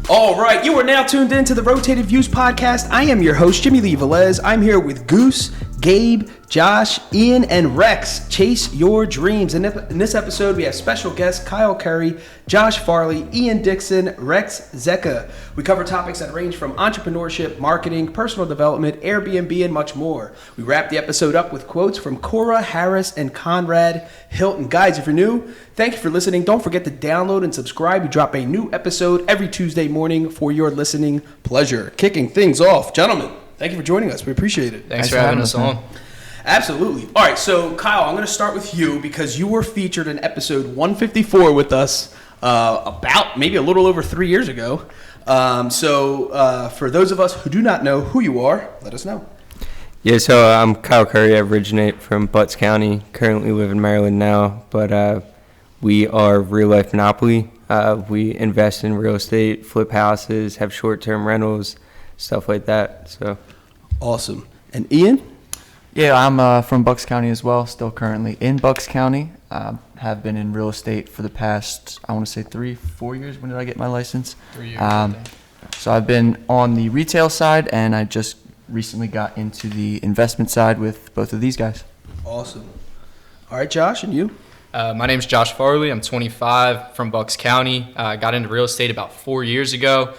All right, you are now tuned in to the Rotated Views podcast. I am your host, Jimmylee Velez. I'm here with Goose, Gabe, Josh, Ian, and Rex. Chase your dreams. And in this episode, we have special guests Kyle Currey, Josh Farley, Ian Dixon Rex Zeka. We cover topics that range from entrepreneurship, marketing, personal development, Airbnb, and much more. We wrap the episode up with quotes from Corra Harris and Conrad Hilton. Guys, if you're new, thank you for listening. Don't forget to download and subscribe. We drop a new episode every Tuesday morning for your listening pleasure. Kicking things off, gentlemen, thank you for joining us. We appreciate it. Thanks for having us on. Absolutely. All right, so Kyle, I'm going to start with you because you were featured in episode 154 with us about maybe a little over 3 years ago. So for those of us who do not know who you are, let us know. Yeah, so I'm Kyle Currey. I originate from Butts County, currently live in Maryland now, but we are Real Life Monopoly. We invest in real estate, flip houses, have short-term rentals, stuff like that. So awesome. And Ian? Yeah, I'm from Bucks County as well, still currently in Bucks County. Have been in real estate for the past, I want to say 3-4 years. When did I get my license? 3 years, I think. So I've been on the retail side, and I just recently got into the investment side with both of these guys. Awesome. All right, Josh, and you? My name's Josh Farley. I'm 25 from Bucks County. I got into real estate about 4 years ago.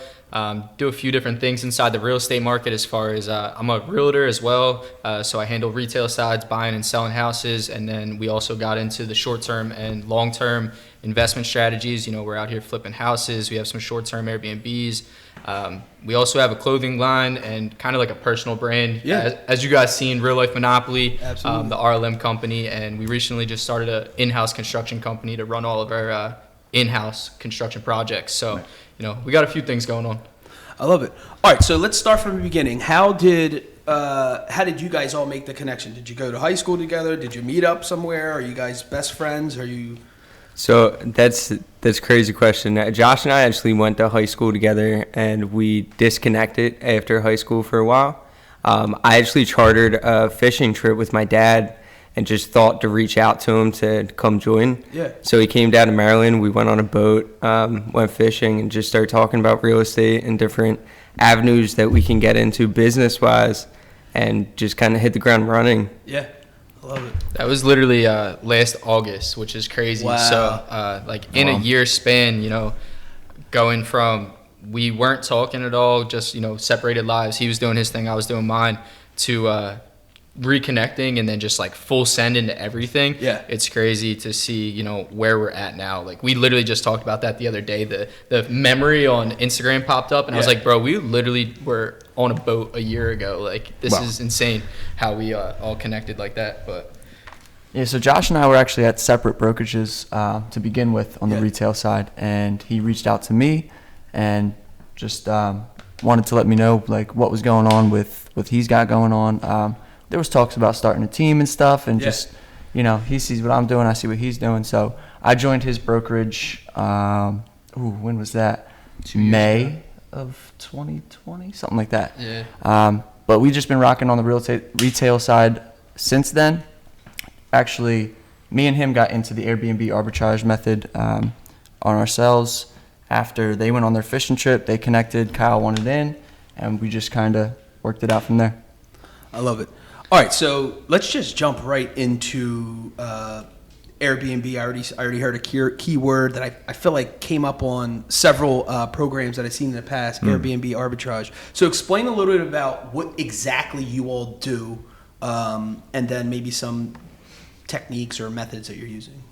Do a few different things inside the real estate market as far as I'm a realtor as well. So I handle retail sides, buying and selling houses. And then we also got into the short-term and long-term investment strategies. You know, we're out here flipping houses. We have some short-term Airbnbs. We also have a clothing line and kind of like a personal brand. Yeah. As you guys seen, Real Life Monopoly, Absolutely. the RLM company. And we recently just started an in-house construction company to run all of our in-house construction projects. So, you know, we got a few things going on. I love it. All right, so let's start from the beginning. How did you guys all make the connection? Did you go to high school together? Did you meet up somewhere? Are you guys best friends? Are you? So that's a crazy question. Josh and I actually went to high school together, and we disconnected after high school for a while. I actually chartered a fishing trip with my dad and just thought to reach out to him to come join. Yeah. So he came down to Maryland. We went on a boat, went fishing, and just started talking about real estate and different avenues that we can get into business-wise, and just kind of hit the ground running. Yeah, I love it. That was literally last August, which is crazy. Wow. So, in a year span, you know, going from we weren't talking at all, just, you know, separated lives. He was doing his thing, I was doing mine, to reconnecting and then just like full send into everything. Yeah. It's crazy to see, you know, where we're at now. Like, we literally just talked about that the other day. The memory on Instagram popped up, and I was like, bro, we literally were on a boat a year ago. Like, this is insane how we all connected like that. But Yeah, so Josh and I were actually at separate brokerages to begin with on the retail side, and he reached out to me and just wanted to let me know like what was going on with what he's got going on. There was talks about starting a team and stuff, and just, you know, he sees what I'm doing, I see what he's doing. So I joined his brokerage, when was that? May of 2020, something like that. yeah. But we've just been rocking on the retail side since then. Actually, me and him got into the Airbnb arbitrage method on ourselves. After they went on their fishing trip, they connected, Kyle wanted in, and we just kind of worked it out from there. I love it. All right, so let's just jump right into Airbnb. I already heard a key word that I feel like came up on several programs that I've seen in the past, Airbnb arbitrage. So explain a little bit about what exactly you all do, and then maybe some techniques or methods that you're using.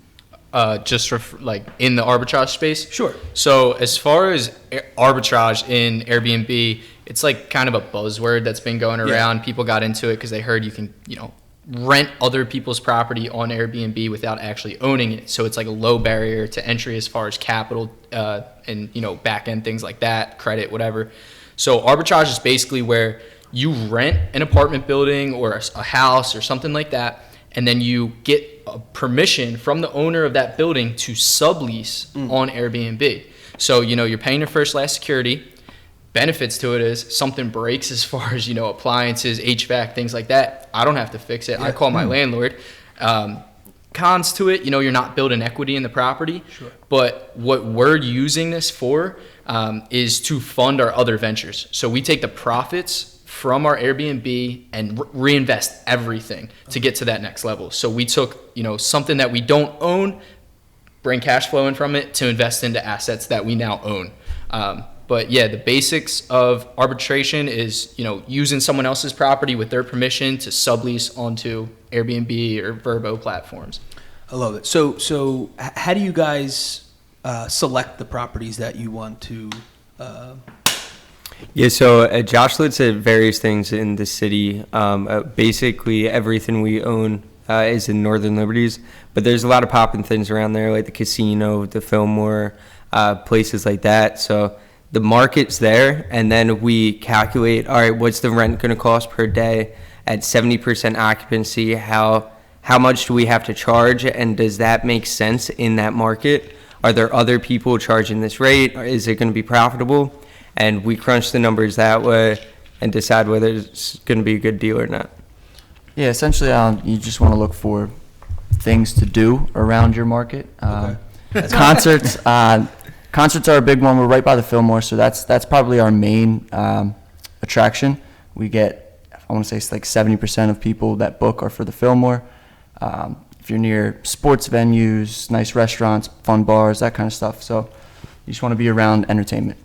Just like in the arbitrage space? Sure. So as far as arbitrage in Airbnb, it's like kind of a buzzword that's been going around. People got into it because they heard you can, you know, rent other people's property on Airbnb without actually owning it. So it's like a low barrier to entry as far as capital and, you know, back end things like that, credit, whatever. So arbitrage is basically where you rent an apartment building or a house or something like that, and then you get a permission from the owner of that building to sublease on Airbnb. So, you know, you're paying your first last security. Benefits to it is something breaks as far as, you know, appliances, HVAC, things like that. I don't have to fix it. I call my landlord. cons to it. You're not building equity in the property. Sure. But what we're using this for is to fund our other ventures. So we take the profits from our Airbnb and reinvest everything to get to that next level. So we took, something that we don't own, bring cash flow in from it to invest into assets that we now own. But yeah, the basics of arbitration is, using someone else's property with their permission to sublease onto Airbnb or Vrbo platforms. I love it. So how do you guys select the properties that you want to? Yeah, so Josh looks at various things in the city. Basically, everything we own is in Northern Liberties, but there's a lot of popping things around there, like the casino, the Fillmore, places like that. So the market's there, and then we calculate, all right, what's the rent going to cost per day at 70% occupancy? How much do we have to charge, and does that make sense in that market? Are there other people charging this rate? Or is it going to be profitable? And we crunch the numbers that way and decide whether it's going to be a good deal or not. Yeah, essentially, you just want to look for things to do around your market. Concerts, concerts are a big one. We're right by the Fillmore, so that's probably our main attraction. We get, I want to say, it's like 70% of people that book are for the Fillmore. If you're near sports venues, nice restaurants, fun bars, that kind of stuff. So you just want to be around entertainment.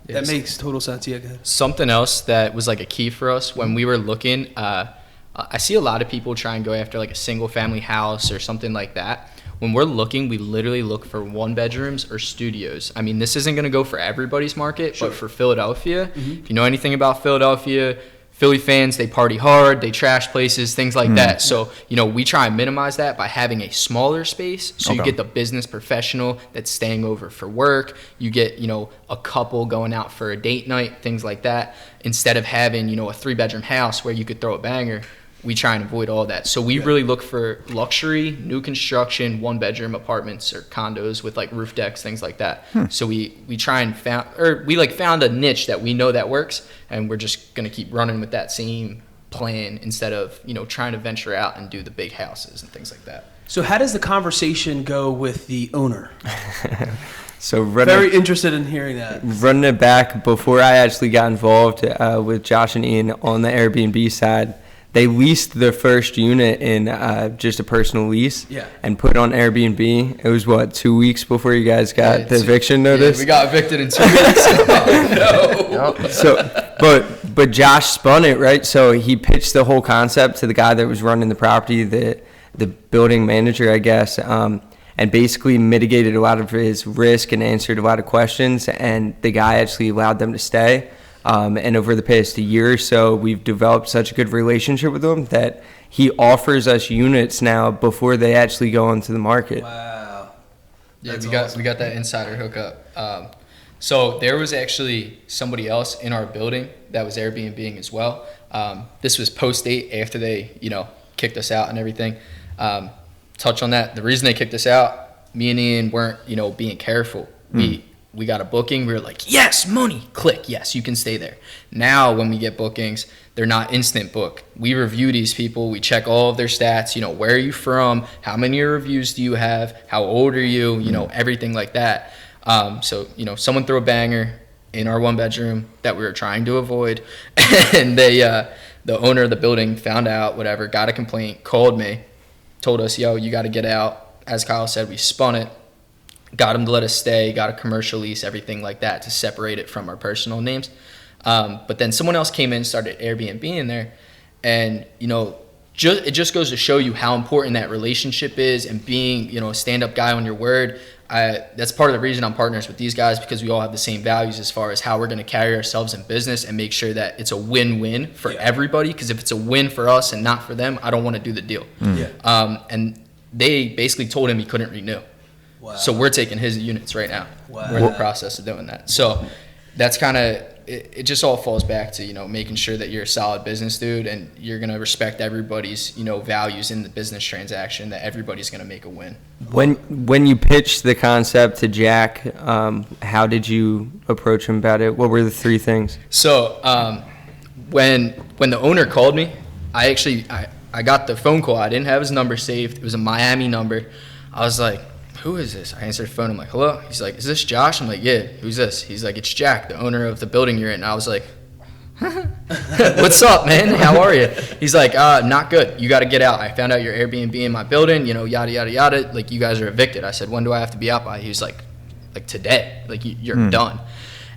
That makes total sense. Yeah, go ahead. Something else that was like a key for us when we were looking, I see a lot of people try and go after like a single family house or something like that. When we're looking, we literally look for 1-bedrooms or studios. I mean, this isn't going to go for everybody's market, Sure. but for Philadelphia, if you know anything about Philadelphia, Philly fans, they party hard, they trash places, things like that. So, we try and minimize that by having a smaller space. So you get the business professional that's staying over for work. You get, a couple going out for a date night, things like that. Instead of having, a 3-bedroom house where you could throw a banger, we try and avoid all that. So we really look for luxury, new construction, 1-bedroom apartments or condos with like roof decks, things like that. So we try and found a niche that we know that works, and we're just going to keep running with that same plan instead of, trying to venture out and do the big houses and things like that. So how does the conversation go with the owner? So very interested in hearing that. Running it back, before I actually got involved with Josh and Ian on the Airbnb side, they leased their first unit in just a personal lease and put it on Airbnb. It was, 2 weeks before you guys got the eviction notice? Yeah, we got evicted in 2 weeks. Oh, no. So, but Josh spun it, right? So he pitched the whole concept to the guy that was running the property, the building manager, I guess, and basically mitigated a lot of his risk and answered a lot of questions. And the guy actually allowed them to stay. And over the past year or so, we've developed such a good relationship with him that he offers us units now before they actually go onto the market. Wow. Yeah, we got that insider hookup. So there was actually somebody else in our building that was Airbnb-ing as well. This was post-date after they, kicked us out and everything. Touch on that. The reason they kicked us out, me and Ian weren't, being careful. We got a booking. We were like, yes, money. Click. Yes, you can stay there. Now, when we get bookings, they're not instant book. We review these people. We check all of their stats. Where are you from? How many reviews do you have? How old are you? Everything like that. So, someone threw a banger in our 1-bedroom that we were trying to avoid. And the owner of the building found out, whatever, got a complaint, called me, told us, yo, you got to get out. As Kyle said, we spun it. Got him to let us stay, got a commercial lease, everything like that to separate it from our personal names. But then someone else came in and started Airbnb in there. And, it just goes to show you how important that relationship is and being, a stand-up guy on your word. That's part of the reason I'm partners with these guys, because we all have the same values as far as how we're going to carry ourselves in business and make sure that it's a win-win for everybody. Because if it's a win for us and not for them, I don't want to do the deal. And they basically told him he couldn't renew. Wow. So we're taking his units right now. Wow. We're in the process of doing that. So that's kind of, it just all falls back to, making sure that you're a solid business dude and you're going to respect everybody's, values in the business transaction, that everybody's going to make a win. When you pitched the concept to Jack, how did you approach him about it? What were the 3 things? So when the owner called me, I I got the phone call. I didn't have his number saved. It was a Miami number. I was like, who is this? I answered the phone. I'm like, hello? He's like, is this Josh? I'm like, yeah. Who's this? He's like, it's Jack, the owner of the building you're in. And I was like, what's up, man? How are you? He's like, not good. You got to get out. I found out your Airbnb in my building, you know, yada, yada, yada. Like, you guys are evicted. I said, when do I have to be out by? He was like today. Like, you're done.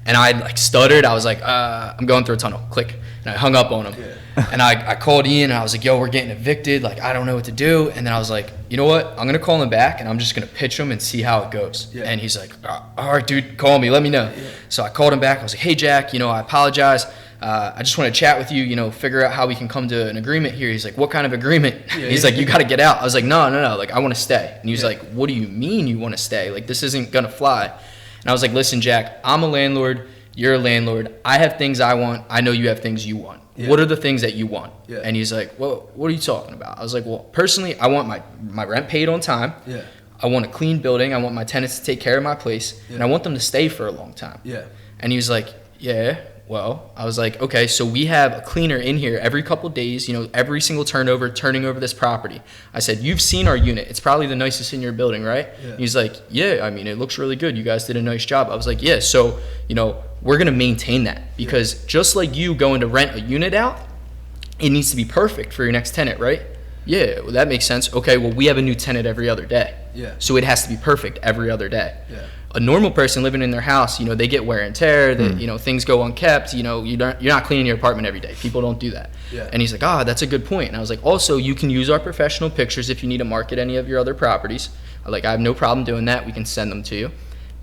And I like stuttered. I was like, I'm going through a tunnel. Click. And I hung up on him. Yeah. And I called Ian and I was like, yo, we're getting evicted. Like, I don't know what to do. And then I was like, you know what? I'm going to call him back and I'm just going to pitch him and see how it goes. Yeah. And he's like, all right, dude, call me. Let me know. Yeah. So I called him back. I was like, hey, Jack, you know, I apologize. I just want to chat with you, you know, figure out how we can come to an agreement here. He's like, what kind of agreement? Yeah, he's like, you got to get out. I was like, no. Like, I want to stay. And he was like, what do you mean you want to stay? Like, this isn't going to fly. And I was like, listen, Jack, I'm a landlord. You're a landlord. I have things I want. I know you have things you want. Yeah. What are the things that you want? Yeah. And he's like, well, what are you talking about? I was like, well, personally, I want my rent paid on time. Yeah. I want a clean building. I want my tenants to take care of my place. Yeah. And I want them to stay for a long time. Yeah. And he was like, yeah, well, I was like, okay, so we have a cleaner in here every couple of days, you know, every single turning over this property. I said, you've seen our unit. It's probably the nicest in your building, right? Yeah. He's like, yeah, I mean, it looks really good. You guys did a nice job. I was like, yeah, so, you know, we're going to maintain that because just like you going to rent a unit out, it needs to be perfect for your next tenant, right? Yeah, well, that makes sense. Okay, well, we have a new tenant every other day. Yeah. So it has to be perfect every other day. Yeah. A normal person living in their house, you know, they get wear and tear, that you know, things go unkept, you know, you're not cleaning your apartment every day. People don't do that. Yeah. And he's like, that's a good point. And I was like, also, you can use our professional pictures if you need to market any of your other properties. I have no problem doing that. We can send them to you.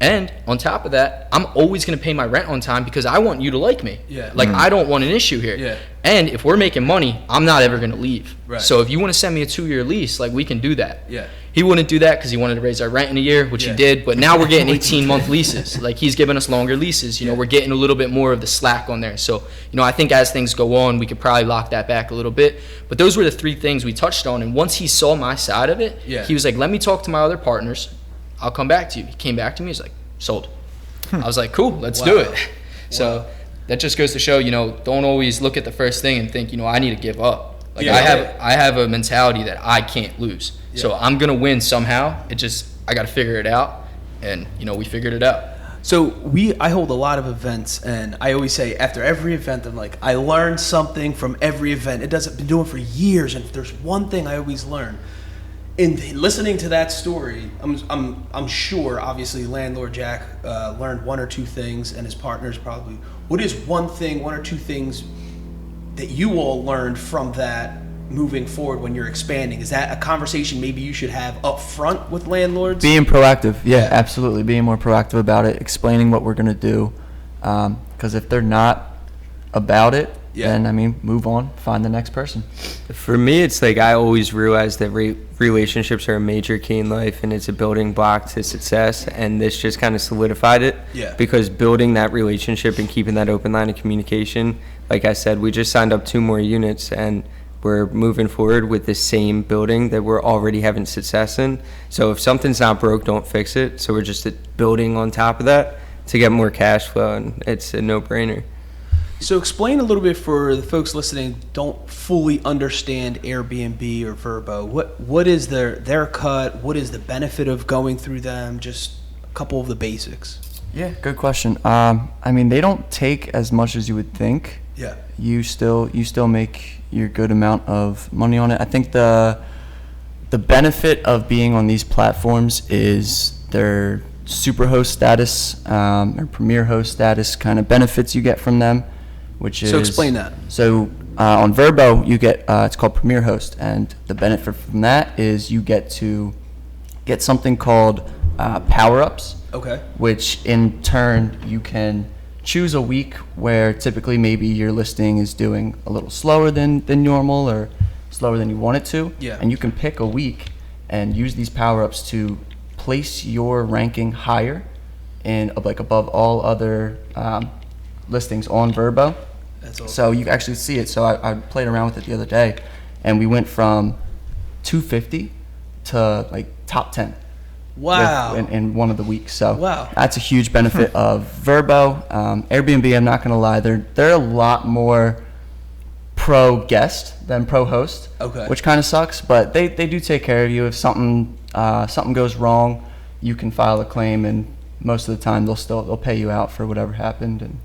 And on top of that, I'm always going to pay my rent on time because I want you to like me. Yeah. Like, I don't want an issue here. Yeah. And if we're making money, I'm not ever going to leave. Right. So if you want to send me a 2-year lease, like, we can do that. Yeah. He wouldn't do that because he wanted to raise our rent in a year, which he did. But now we're getting 18-month leases. Like, he's giving us longer leases. You know, we're getting a little bit more of the slack on there. So, you know, I think as things go on, we could probably lock that back a little bit. But those were the 3 things we touched on. And once he saw my side of it, he was like, let me talk to my other partners. I'll come back to you. He came back to me. He's like, sold. I was like, cool, let's do it. So that just goes to show, you know, don't always look at the first thing and think, you know, I need to give up. Like, I have a mentality that I can't lose. Yeah. So I'm gonna win somehow. I got to figure it out, and you know, we figured it out. So I hold a lot of events, and I always say after every event, I'm like, I learned something from every event. I've been doing it for years, and if there's one thing I always learn. In listening to that story, I'm sure, obviously, landlord Jack learned 1 or 2 things, and his partners probably. What is 1 or 2 things that you all learned from that moving forward when you're expanding? Is that a conversation maybe you should have up front with landlords? Being proactive, yeah, absolutely. Being more proactive about it, explaining what we're going to do, because if they're not about it, then, I mean, move on, find the next person. For me, it's like I always realize that relationships are a major key in life, and it's a building block to success, and this just kind of solidified it. Yeah. Because building that relationship and keeping that open line of communication, like I said, we just signed up 2 more units, and we're moving forward with the same building that we're already having success in. So if something's not broke, don't fix it. So we're just building on top of that to get more cash flow, and it's a no-brainer. So explain a little bit for the folks listening don't fully understand Airbnb or Vrbo. What is their cut? What is the benefit of going through them? Just a couple of the basics. Yeah, good question. I mean, they don't take as much as you would think. Yeah. You still make your good amount of money on it. I think the benefit of being on these platforms is their super host status or premier host status kind of benefits you get from them. So explain that. So on Vrbo, you get it's called Premier Host, and the benefit from that is you get to get something called power-ups. Okay. Which in turn you can choose a week where typically maybe your listing is doing a little slower than normal or slower than you want it to. Yeah. And you can pick a week and use these power-ups to place your ranking higher and like above all other listings on Vrbo. Awesome. So you actually see it. So I played around with it the other day, and we went from 250 to like top 10. Wow. In one of the weeks. So that's a huge benefit of Vrbo. Airbnb, I'm not going to lie, they're a lot more pro guest than pro host. Okay. Which kind of sucks, but they do take care of you. If something goes wrong, you can file a claim, and most of the time they'll pay you out for whatever happened and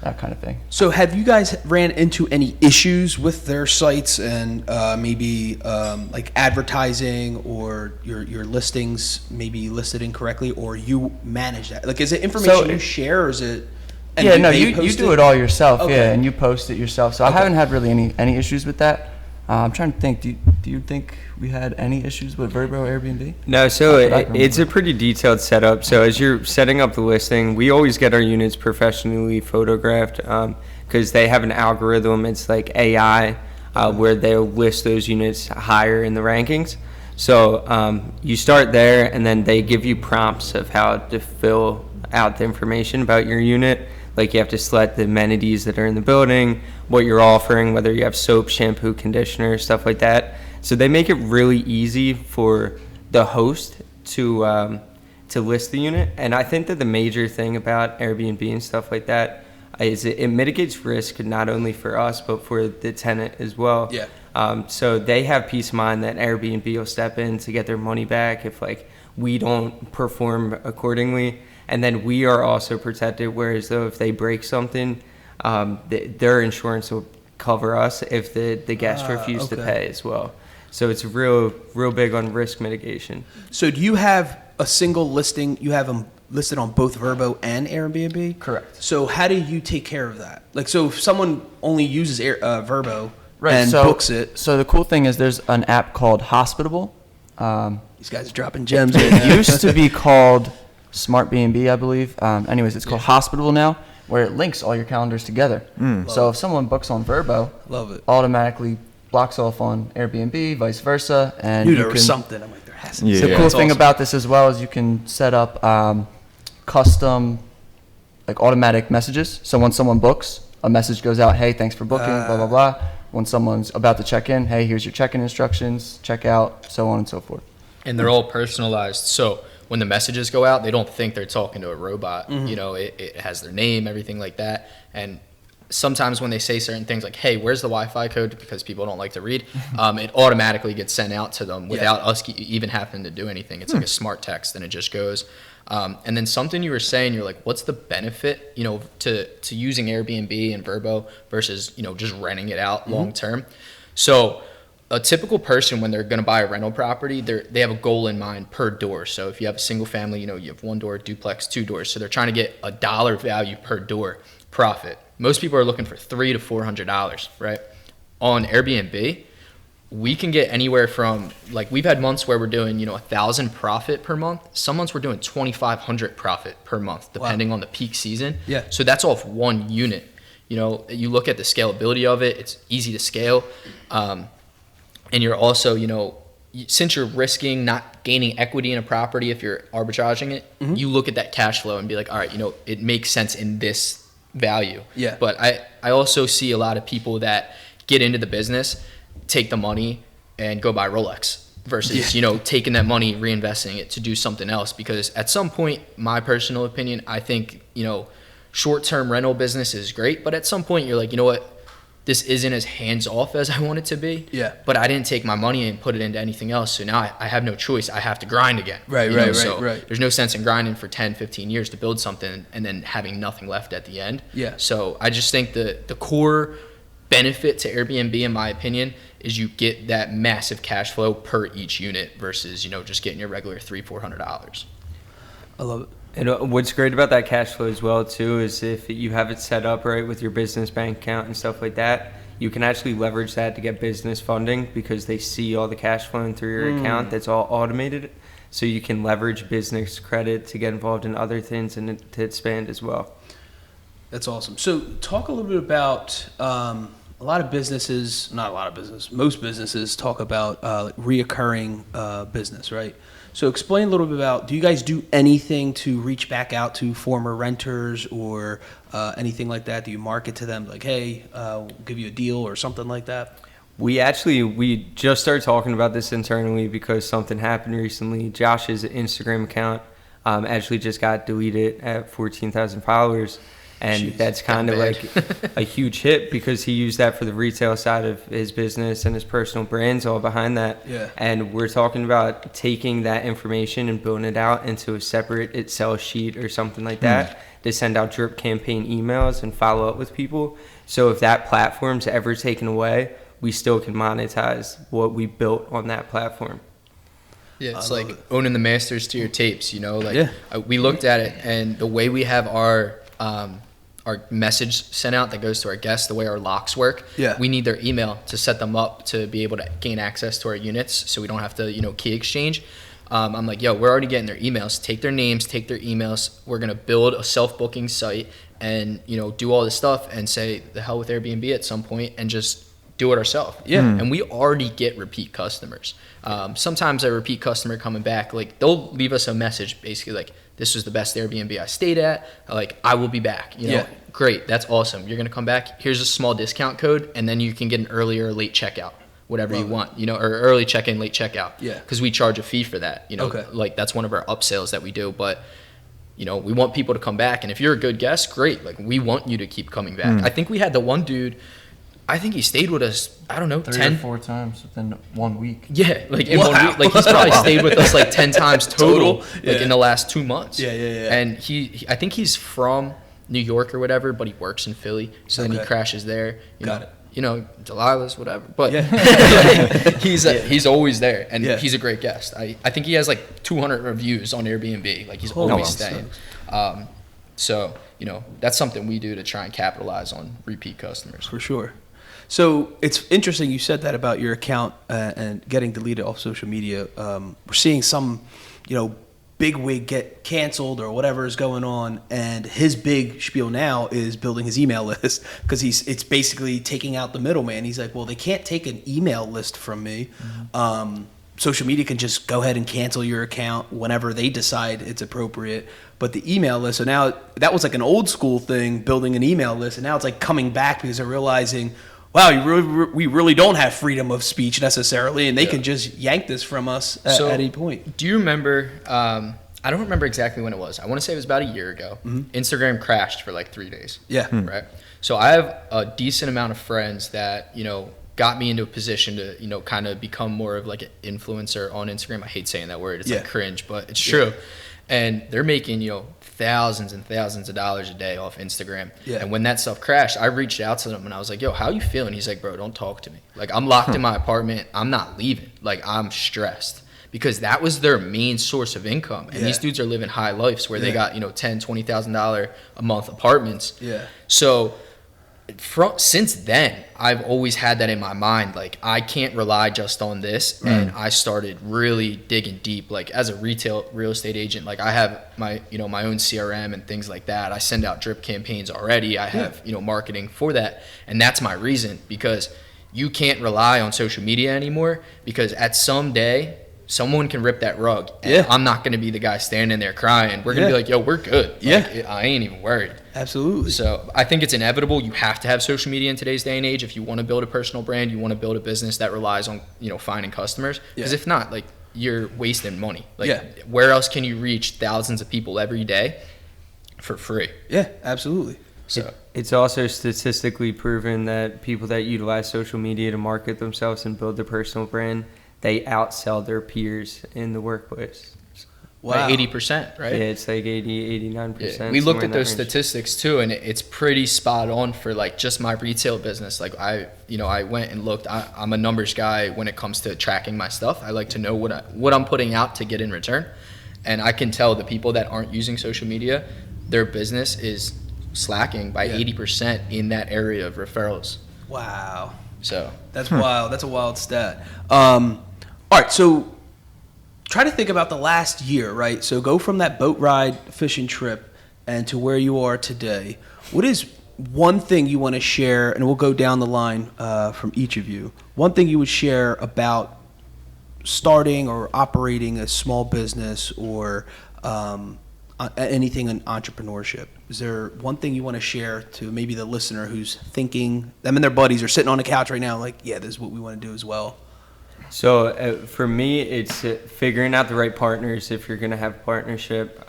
that kind of thing. So have you guys ran into any issues with their sites and maybe like advertising or your listings maybe listed incorrectly, or you manage that? Like, is it information you share, or is it? And yeah, no, you do it all yourself. Okay. Yeah, and you post it yourself. So I haven't had really any issues with that. I'm trying to think. Do you think we had any issues with Verbo Airbnb? No, so it's a pretty detailed setup. So as you're setting up the listing, we always get our units professionally photographed because they have an algorithm. It's like AI where they'll list those units higher in the rankings. So you start there, and then they give you prompts of how to fill out the information about your unit. Like, you have to select the amenities that are in the building, what you're offering, whether you have soap, shampoo, conditioner, stuff like that. So they make it really easy for the host to list the unit. And I think that the major thing about Airbnb and stuff like that is it mitigates risk not only for us but for the tenant as well. Yeah. So they have peace of mind that Airbnb will step in to get their money back if like we don't perform accordingly. And then we are also protected, whereas though if they break something, their insurance will cover us if the guest refuse to pay as well. So it's real big on risk mitigation. So do you have a single listing? You have them listed on both Verbo and Airbnb? Correct. So how do you take care of that? Like, so if someone only uses Verbo and so, books it. So the cool thing is there's an app called Hospitable. These guys are dropping gems. It used to be called Smart B&B, I believe. Anyways, it's called Hospitable now, where it links all your calendars together. So if someone books on Verbo, love it, automatically blocks off on Airbnb, vice versa. And there was something. I'm like, there has to be. The cool thing about this as well is you can set up custom, like, automatic messages. So when someone books, a message goes out, hey, thanks for booking, blah, blah, blah. When someone's about to check in, hey, here's your check-in instructions, check out, so on and so forth. And they're all personalized. So when the messages go out, they don't think they're talking to a robot. Mm-hmm. You know, it has their name, everything like that. And sometimes when they say certain things like, hey, where's the Wi-Fi code, because people don't like to read, it automatically gets sent out to them without us even having to do anything. It's like a smart text, and it just goes. And then something you were saying, you're like, what's the benefit, you know, to using Airbnb and Verbo versus, you know, just renting it out long term? So a typical person, when they're going to buy a rental property, they have a goal in mind per door. So if you have a single family, you know, you have one door, duplex, two doors. So they're trying to get $1 value per door profit. Most people are looking for $300 to $400, right? On Airbnb, we can get anywhere from, like, we've had months where we're doing, you know, 1,000 profit per month. Some months we're doing 2,500 profit per month, depending on the peak season. Yeah. So that's off one unit. You know, you look at the scalability of it, it's easy to scale. And you're also, you know, since you're risking not gaining equity in a property if you're arbitraging it, you look at that cash flow and be like, all right, you know, it makes sense in this value. Yeah. But I also see a lot of people that get into the business, take the money and go buy Rolex versus, you know, taking that money, reinvesting it to do something else. Because at some point, my personal opinion, I think, you know, short-term rental business is great, but at some point you're like, you know what? This isn't as hands-off as I want it to be. Yeah. But I didn't take my money and put it into anything else. So now I have no choice. I have to grind again. Right. There's no sense in grinding for 10, 15 years to build something and then having nothing left at the end. Yeah. So I just think the core benefit to Airbnb, in my opinion, is you get that massive cash flow per each unit versus, you know, just getting your regular $300-$400. I love it. And what's great about that cash flow as well, too, is if you have it set up right with your business bank account and stuff like that, you can actually leverage that to get business funding because they see all the cash flowing through your account. That's all automated. So you can leverage business credit to get involved in other things and to expand as well. That's awesome. So talk a little bit about most businesses talk about reoccurring business, right? So explain a little bit about, do you guys do anything to reach back out to former renters or anything like that? Do you market to them like, hey, we'll give you a deal or something like that? We just started talking about this internally because something happened recently. Josh's Instagram account actually just got deleted at 14,000 followers. And that's kind of like a huge hit because he used that for the retail side of his business and his personal brands all behind that. Yeah. And we're talking about taking that information and building it out into a separate Excel sheet or something like that to send out drip campaign emails and follow up with people. So if that platform's ever taken away, we still can monetize what we built on that platform. Yeah, it's like owning the masters to your tapes, we looked at it, and the way we have our message sent out that goes to our guests, the way our locks work, we need their email to set them up to be able to gain access to our units so we don't have to, key exchange. I'm like, we're already getting their emails. Take their names, take their emails. We're going to build a self-booking site and, do all this stuff and say the hell with Airbnb at some point and just do it ourselves. Yeah. And we already get repeat customers. Sometimes a repeat customer coming back, like they'll leave us a message basically like, this was the best Airbnb I stayed at. Like, I will be back. Great. That's awesome. You're going to come back. Here's a small discount code. And then you can get an early or late checkout, whatever you want, or early check-in, late checkout. Yeah. Because we charge a fee for that. Like that's one of our upsells that we do. But, we want people to come back. And if you're a good guest, great. Like we want you to keep coming back. I think we had the one dude, I think he stayed with us, I don't know, 3 or 4 times within 1 week. Yeah, like in 1 week. Like he's probably stayed with us like 10 times total. In the last 2 months. Yeah. And I think he's from New York or whatever, but he works in Philly. So then he crashes there. Got it. Delilah's, whatever. But he's always there, and he's a great guest. I think he has like 200 reviews on Airbnb. Like he's always staying. So, that's something we do to try and capitalize on repeat customers. For sure. So it's interesting you said that about your account and getting deleted off social media. We're seeing some, big wig get canceled or whatever is going on, and his big spiel now is building his email list because it's basically taking out the middleman. He's like, well, they can't take an email list from me. Social media can just go ahead and cancel your account whenever they decide it's appropriate. But the email list, so now that was like an old school thing, building an email list, and now it's like coming back because they're realizing, wow, we really don't have freedom of speech necessarily, and they can just yank this from us at any point. Do you remember, I don't remember exactly when it was. I want to say it was about a year ago. Instagram crashed for like 3 days. Yeah. Right? So I have a decent amount of friends that, got me into a position to, kind of become more of like an influencer on Instagram. I hate saying that word. It's like cringe, but it's true. And they're making, thousands and thousands of dollars a day off Instagram. Yeah. And when that stuff crashed, I reached out to them and I was like, yo, how you feeling? He's like, bro, don't talk to me. Like, I'm locked in my apartment. I'm not leaving. Like, I'm stressed. Because that was their main source of income. And these dudes are living high lives where they got, $10,000, $20,000 a month apartments. Yeah. So since then, I've always had that in my mind. Like, I can't rely just on this. And I started really digging deep. Like, as a retail real estate agent, like I have my, my own CRM and things like that. I send out drip campaigns already. I have, marketing for that. And that's my reason, because you can't rely on social media anymore, because at some day, someone can rip that rug. And I'm not going to be the guy standing there crying. We're going to be like, yo, we're good. Like, I ain't even worried. Absolutely. So I think it's inevitable. You have to have social media in today's day and age. If you want to build a personal brand, you want to build a business that relies on, finding customers. Because if not, like, you're wasting money. Like, where else can you reach thousands of people every day for free? Yeah, absolutely. So it's also statistically proven that people that utilize social media to market themselves and build their personal brand, they outsell their peers in the workplace. Wow. Like 80%, right? Yeah, it's like 89%. Yeah. We looked at those statistics too, and it's pretty spot on for like just my retail business. Like I went and looked. I'm a numbers guy when it comes to tracking my stuff. I like to know what I'm putting out to get in return. And I can tell the people that aren't using social media, their business is slacking by 80% in that area of referrals. Wow. So that's wild. That's a wild stat. All right, so try to think about the last year, right? So go from that boat ride fishing trip and to where you are today. What is one thing you want to share, and we'll go down the line from each of you, one thing you would share about starting or operating a small business or anything in entrepreneurship? Is there one thing you want to share to maybe the listener who's thinking, them and their buddies are sitting on a couch right now like, yeah, this is what we want to do as well? So for me, it's figuring out the right partners if you're going to have a partnership.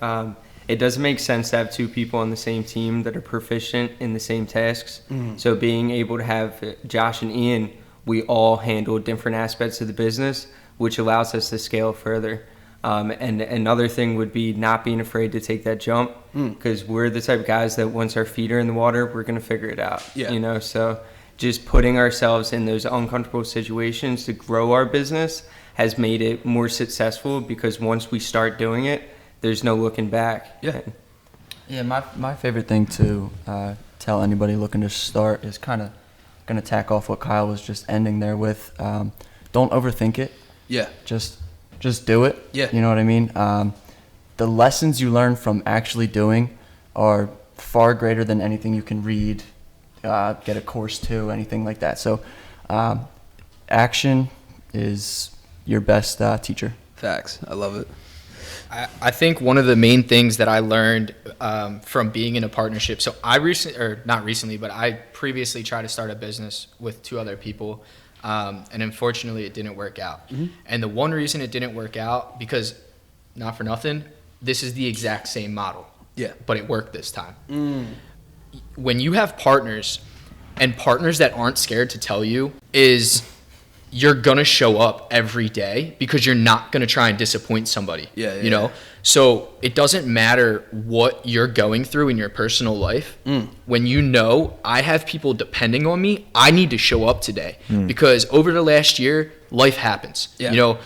it doesn't make sense to have two people on the same team that are proficient in the same tasks. So being able to have Josh and Ian, we all handle different aspects of the business, which allows us to scale further. And another thing would be not being afraid to take that jump, because we're the type of guys that once our feet are in the water, we're going to figure it out. So just putting ourselves in those uncomfortable situations to grow our business has made it more successful, because once we start doing it, there's no looking back. My favorite thing to tell anybody looking to start is kind of going to tack off what Kyle was just ending there with. Don't overthink it. Just do it. You know what I mean? The lessons you learn from actually doing are far greater than anything you can read, get a course to, anything like that. So action is your best teacher. Facts. I love it. I think one of the main things that I learned from being in a partnership, so I previously tried to start a business with two other people, and unfortunately it didn't work out. And the one reason it didn't work out, because not for nothing, this is the exact same model, but it worked this time. When you have partners, and partners that aren't scared to tell you, is you're going to show up every day, because you're not going to try and disappoint somebody. You know? So it doesn't matter what you're going through in your personal life. When you know I have people depending on me, I need to show up today, because over the last year, life happens. You know,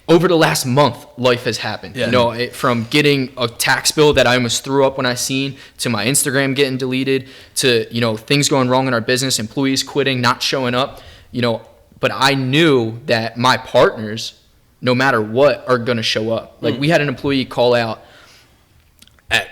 over the last month, life has happened. You know, from getting a tax bill that I almost threw up when I seen, to my Instagram getting deleted, to, you know, things going wrong in our business, employees quitting, not showing up, you know. But I knew that my partners, no matter what, are going to show up. Like, we had an employee call out at,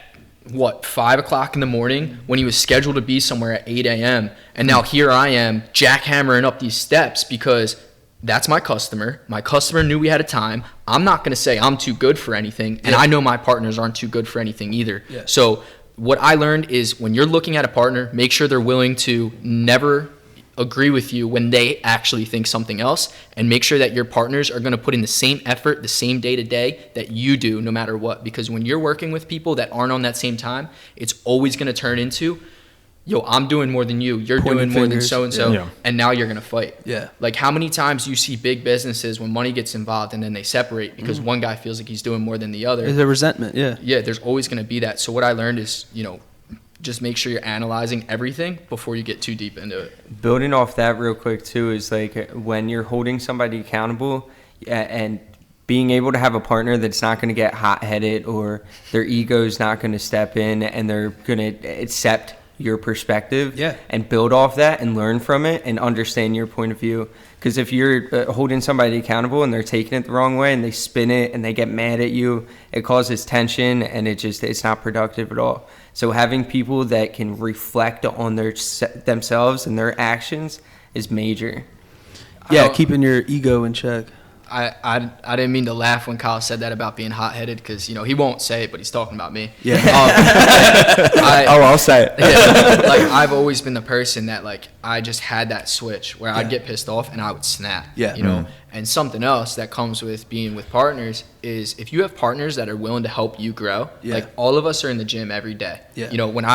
5 o'clock in the morning when he was scheduled to be somewhere at 8 a.m. And now here I am jackhammering up these steps, because that's my customer. My customer knew we had a time. I'm not going to say I'm too good for anything. And I know my partners aren't too good for anything either. So what I learned is, when you're looking at a partner, make sure they're willing to never agree with you when they actually think something else, and make sure that your partners are going to put in the same effort, the same day to day that you do, no matter what. Because when you're working with people that aren't on that same time, it's always going to turn into, yo, I'm doing more than you, you're doing more than so-and-so, and now you're going to fight. Like, how many times you see big businesses when money gets involved and then they separate because one guy feels like he's doing more than the other? There's a resentment. There's always going to be that. So what I learned is, you know, just make sure you're analyzing everything before you get too deep into it. Building off that real quick too, is like, when you're holding somebody accountable and being able to have a partner that's not going to get hot-headed, or their ego's not going to step in and they're going to accept your perspective and build off that and learn from it and understand your point of view. Because if you're holding somebody accountable and they're taking it the wrong way and they spin it and they get mad at you, it causes tension, and it's not productive at all. So having people that can reflect on themselves and their actions is major. Keeping your ego in check. I didn't mean to laugh when Kyle said that about being hot-headed, because, you know, he won't say it, but he's talking about me. I'll say it. Like, I've always been the person that, like, I just had that switch where I'd get pissed off and I would snap. You know, and something else that comes with being with partners is, if you have partners that are willing to help you grow, like, all of us are in the gym every day. You know, when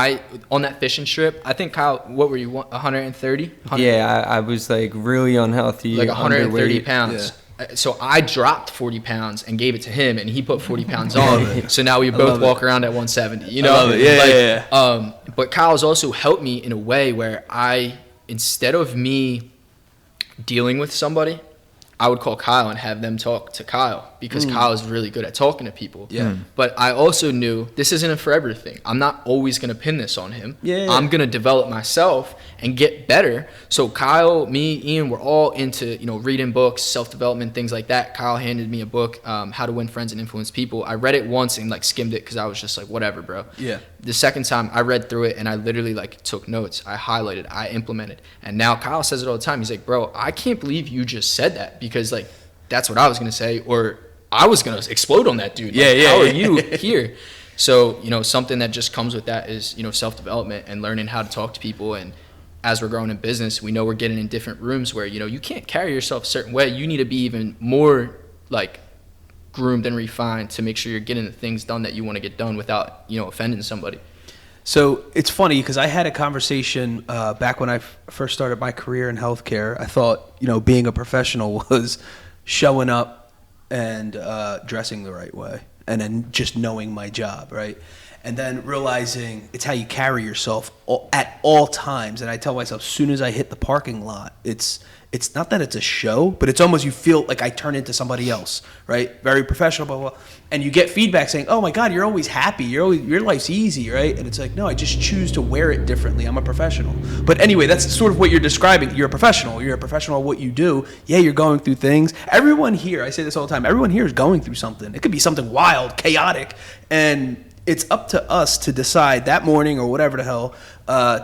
on that fishing trip, I think, Kyle, what were you, 130? I was like really unhealthy, like 130 underweight. pounds. So I dropped 40 pounds and gave it to him, and he put 40 pounds on. So now we both walk around at 170. You know, I love it. But Kyle's also helped me in a way where instead of me dealing with somebody, I would call Kyle and have them talk to Kyle, because Kyle is really good at talking to people. But I also knew this isn't a forever thing. I'm not always going to pin this on him. I'm going to develop myself and get better. So Kyle, me, Ian, we're all into, you know, reading books, self-development, things like that. Kyle handed me a book, How to Win Friends and Influence People. I read it once and, like, skimmed it because I was just like, whatever, bro. The second time I read through it and I literally, like, took notes. I highlighted, I implemented. And now Kyle says it all the time. He's like, bro, I can't believe you just said that, because, like, that's what I was going to say, or I was going to explode on that dude. Like, how are you here? So, you know, something that just comes with that is, you know, self-development and learning how to talk to people. And as we're growing in business, we know we're getting in different rooms where, you know, you can't carry yourself a certain way. You need to be even more, like, groomed and refined to make sure you're getting the things done that you want to get done without, offending somebody. So it's funny because I had a conversation back when I first started my career in healthcare. I thought, being a professional was showing up and dressing the right way and then just knowing my job, right? And then realizing it's how you carry yourself at all times. And I tell myself, as soon as I hit the parking lot, it's not that it's a show, but it's almost you feel like I turn into somebody else, right? Very professional, blah, blah, blah. And you get feedback saying, oh my God, you're always happy. Your life's easy, right? And it's like, no, I just choose to wear it differently. I'm a professional. But anyway, that's sort of what you're describing. You're a professional. You're a professional at what you do. Yeah, you're going through things. Everyone here, I say this all the time, everyone here is going through something. It could be something wild, chaotic, and it's up to us to decide that morning or whatever the hell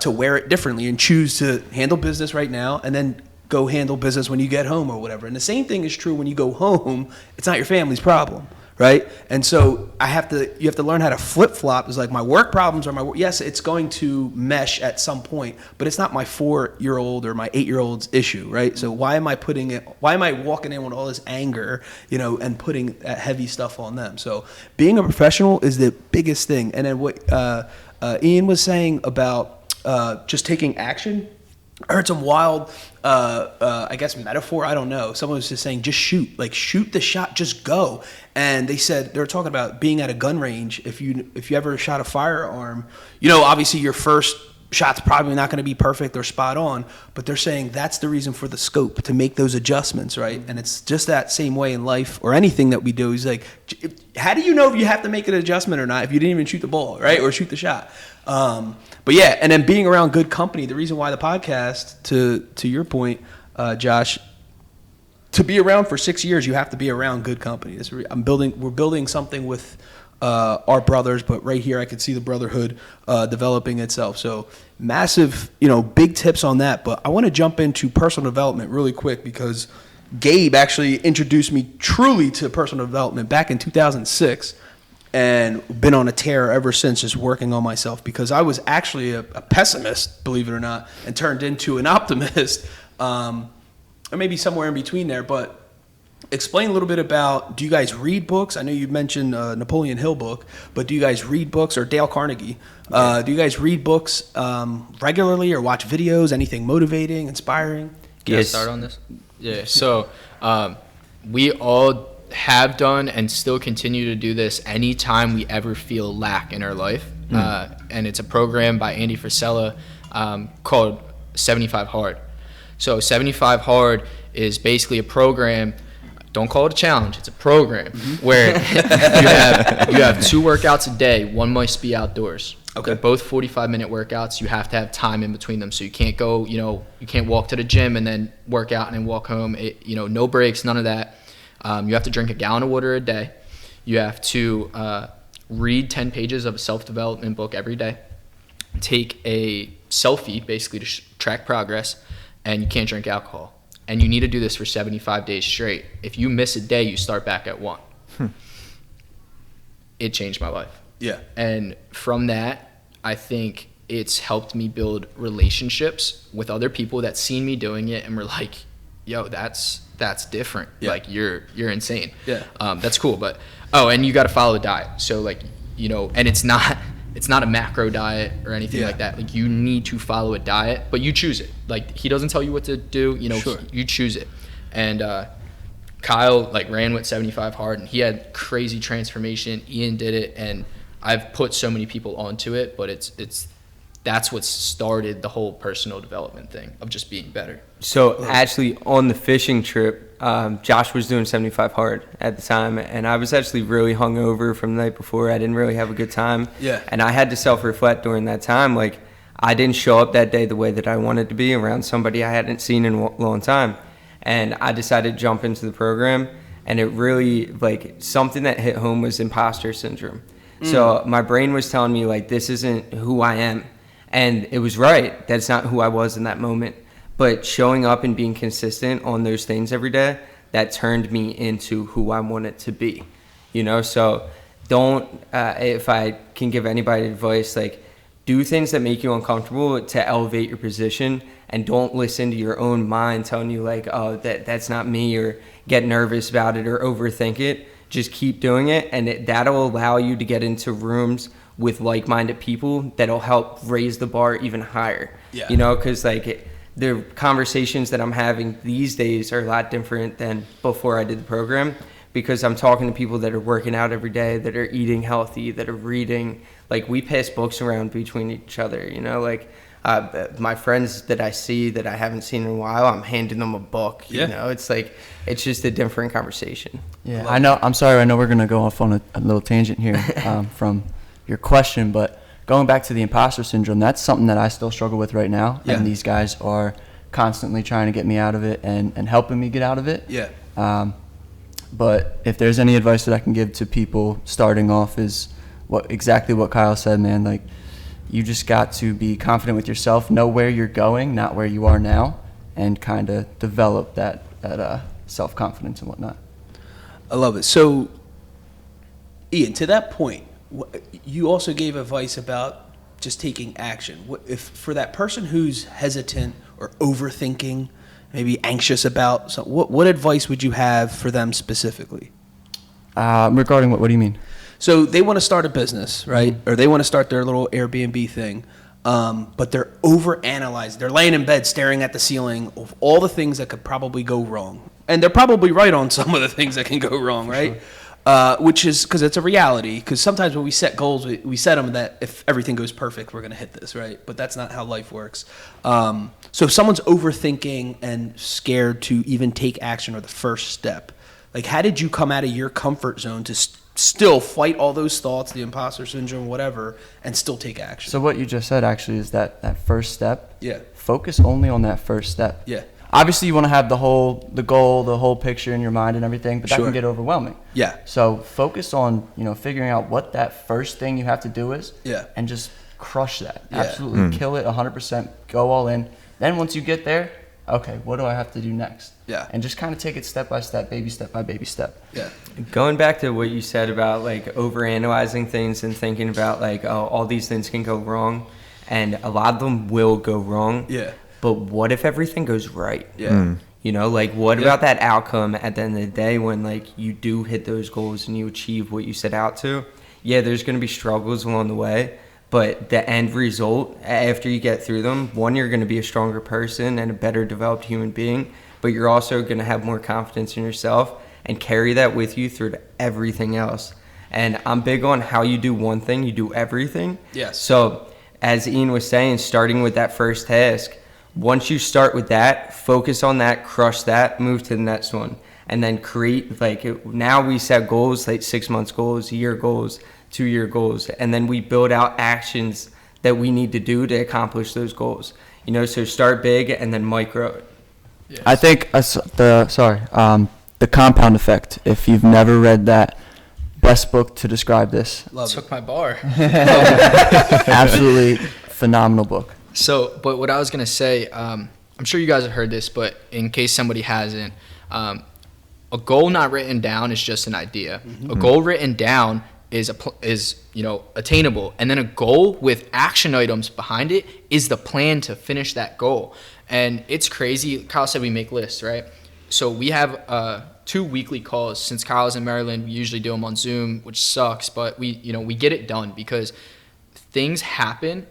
to wear it differently and choose to handle business right now and then go handle business when you get home or whatever. And the same thing is true when you go home. It's not your family's problem, right? And so you have to learn how to flip-flop. It's like my work problems are yes, it's going to mesh at some point, but it's not my 4-year-old or my 8-year-old's issue, right? So why am I walking in with all this anger, and putting that heavy stuff on them? So being a professional is the biggest thing. And then what Ian was saying about just taking action, I heard some wild, I guess, metaphor. I don't know. Someone was just saying, just shoot. Like, shoot the shot. Just go. And they were talking about being at a gun range. If you ever shot a firearm, obviously your first shot's probably not going to be perfect or spot on. But they're saying that's the reason for the scope, to make those adjustments, right? And it's just that same way in life or anything that we do. He's like, how do you know if you have to make an adjustment or not if you didn't even shoot the ball, right? Or shoot the shot? But yeah, and then being around good company. The reason why the podcast, to your point, Josh, to be around for 6 years, you have to be around good company. We're building something with our brothers, but right here I could see the brotherhood developing itself. So massive, big tips on that. But I want to jump into personal development really quick because Gabe actually introduced me truly to personal development back in 2006. And been on a tear ever since, just working on myself, because I was actually a pessimist, believe it or not, and turned into an optimist, or maybe somewhere in between there. But explain a little bit about, do you guys read books? I know you mentioned Napoleon Hill book, but do you guys read books, or Dale Carnegie? Do you guys read books regularly or watch videos, anything motivating, inspiring? Can I start on this? Yeah, so we all have done and still continue to do this anytime we ever feel lack in our life. And it's a program by Andy Frisella called 75 Hard. So 75 Hard is basically a program. Don't call it a challenge. It's a program where you have 2 workouts a day. One must be outdoors. Okay. They're both 45-minute workouts. You have to have time in between them. So you can't go, you can't walk to the gym and then work out and then walk home. No breaks, none of that. You have to drink a gallon of water a day. You have to read 10 pages of a self-development book every day. Take a selfie, basically, to track progress. And you can't drink alcohol. And you need to do this for 75 days straight. If you miss a day, you start back at 1. It changed my life. Yeah. And from that, I think it's helped me build relationships with other people that seen me doing it and were like, yo, that's different. Yeah. Like, you're insane. Yeah. That's cool. But and you got to follow a diet. So and it's not a macro diet or anything like that. Like, you need to follow a diet, but you choose it. Like, he doesn't tell you what to do. Sure. You choose it. And Kyle ran with 75 Hard, and he had crazy transformation. Ian did it, and I've put so many people onto it. But that's what started the whole personal development thing of just being better. So actually, on the fishing trip, Josh was doing 75 Hard at the time, and I was actually really hungover from the night before. I didn't really have a good time. Yeah. And I had to self-reflect during that time. Like, I didn't show up that day the way that I wanted to be around somebody I hadn't seen in a long time. And I decided to jump into the program, and it really, something that hit home was imposter syndrome. So my brain was telling me, this isn't who I am. And it was right. That's not who I was in that moment. But showing up and being consistent on those things every day, that turned me into who I wanted to be. So don't, if I can give anybody advice, do things that make you uncomfortable to elevate your position, and don't listen to your own mind telling you oh, that's not me, or get nervous about it or overthink it. just keep doing it, and that'll allow you to get into rooms with like-minded people that'll help raise the bar even higher. Yeah. You know, because like the conversations that I'm having these days are a lot different than before I did the program, because I'm talking to people that are working out every day, that are eating healthy, that are reading. Like, we pass books around between each other, you know, like my friends that I see that I haven't seen in a while, I'm handing them a book, you know. It's like, it's just a different conversation. Yeah, I know. I'm sorry. I know we're going to go off on a little tangent here from your question, but going back to the imposter syndrome, that's something that I still struggle with right now. Yeah. And these guys are constantly trying to get me out of it and helping me get out of it. Yeah. But if there's any advice that I can give to people starting off is exactly what Kyle said, man. Like, you just got to be confident with yourself, know where you're going, not where you are now, and kind of develop that self-confidence and whatnot. I love it. So, Ian, to that point, you also gave advice about just taking action. If for that person who's hesitant or overthinking, maybe anxious about, so what advice would you have for them specifically? Regarding what do you mean? So they want to start a business, right? Or they want to start their little Airbnb thing, but they're overanalyzing. They're laying in bed staring at the ceiling of all the things that could probably go wrong. And they're probably right on some of the things that can go wrong, right? Sure. Which is because it's a reality. Because sometimes when we set goals, we set them that if everything goes perfect, we're going to hit this, right? But that's not how life works. So if someone's overthinking and scared to even take action or the first step, like, how did you come out of your comfort zone to still fight all those thoughts, the imposter syndrome, whatever, and still take action? So what you just said actually is that first step. Yeah. Focus only on that first step. Yeah. Obviously, you want to have the goal, the whole picture in your mind and everything, but that can get overwhelming. Yeah. So focus on, figuring out what that first thing you have to do is. Yeah. And just crush that. Yeah. Absolutely kill it 100%. Go all in. Then once you get there, okay, what do I have to do next? Yeah. And just kind of take it step by step, baby step by baby step. Yeah. Going back to what you said about like overanalyzing things and thinking about like, oh, all these things can go wrong, and a lot of them will go wrong. Yeah. But what if everything goes right? Yeah. You know, like, what about that outcome at the end of the day when like you do hit those goals and you achieve what you set out to? Yeah, there's going to be struggles along the way, but the end result, after you get through them, one, you're going to be a stronger person and a better developed human being, but you're also going to have more confidence in yourself and carry that with you through to everything else. And I'm big on how you do one thing, you do everything. Yes. So as Ian was saying, starting with that first task, once you start with that, focus on that, crush that, move to the next one, and then create, like, now we set goals, like 6 months goals, year goals, 2-year goals, and then we build out actions that we need to do to accomplish those goals. So start big and then micro it. Yes. I think the compound effect, if you've never read that, best book to describe this. Love Took it. my bar. Absolutely phenomenal book. So, but what I was going to say, I'm sure you guys have heard this, but in case somebody hasn't, a goal not written down is just an idea. Mm-hmm. A goal written down is attainable, and then a goal with action items behind it is the plan to finish that goal. And it's crazy. Kyle said we make lists, right? So we have 2 weekly calls. Since Kyle's in Maryland, we usually do them on Zoom, which sucks, but we get it done because things happen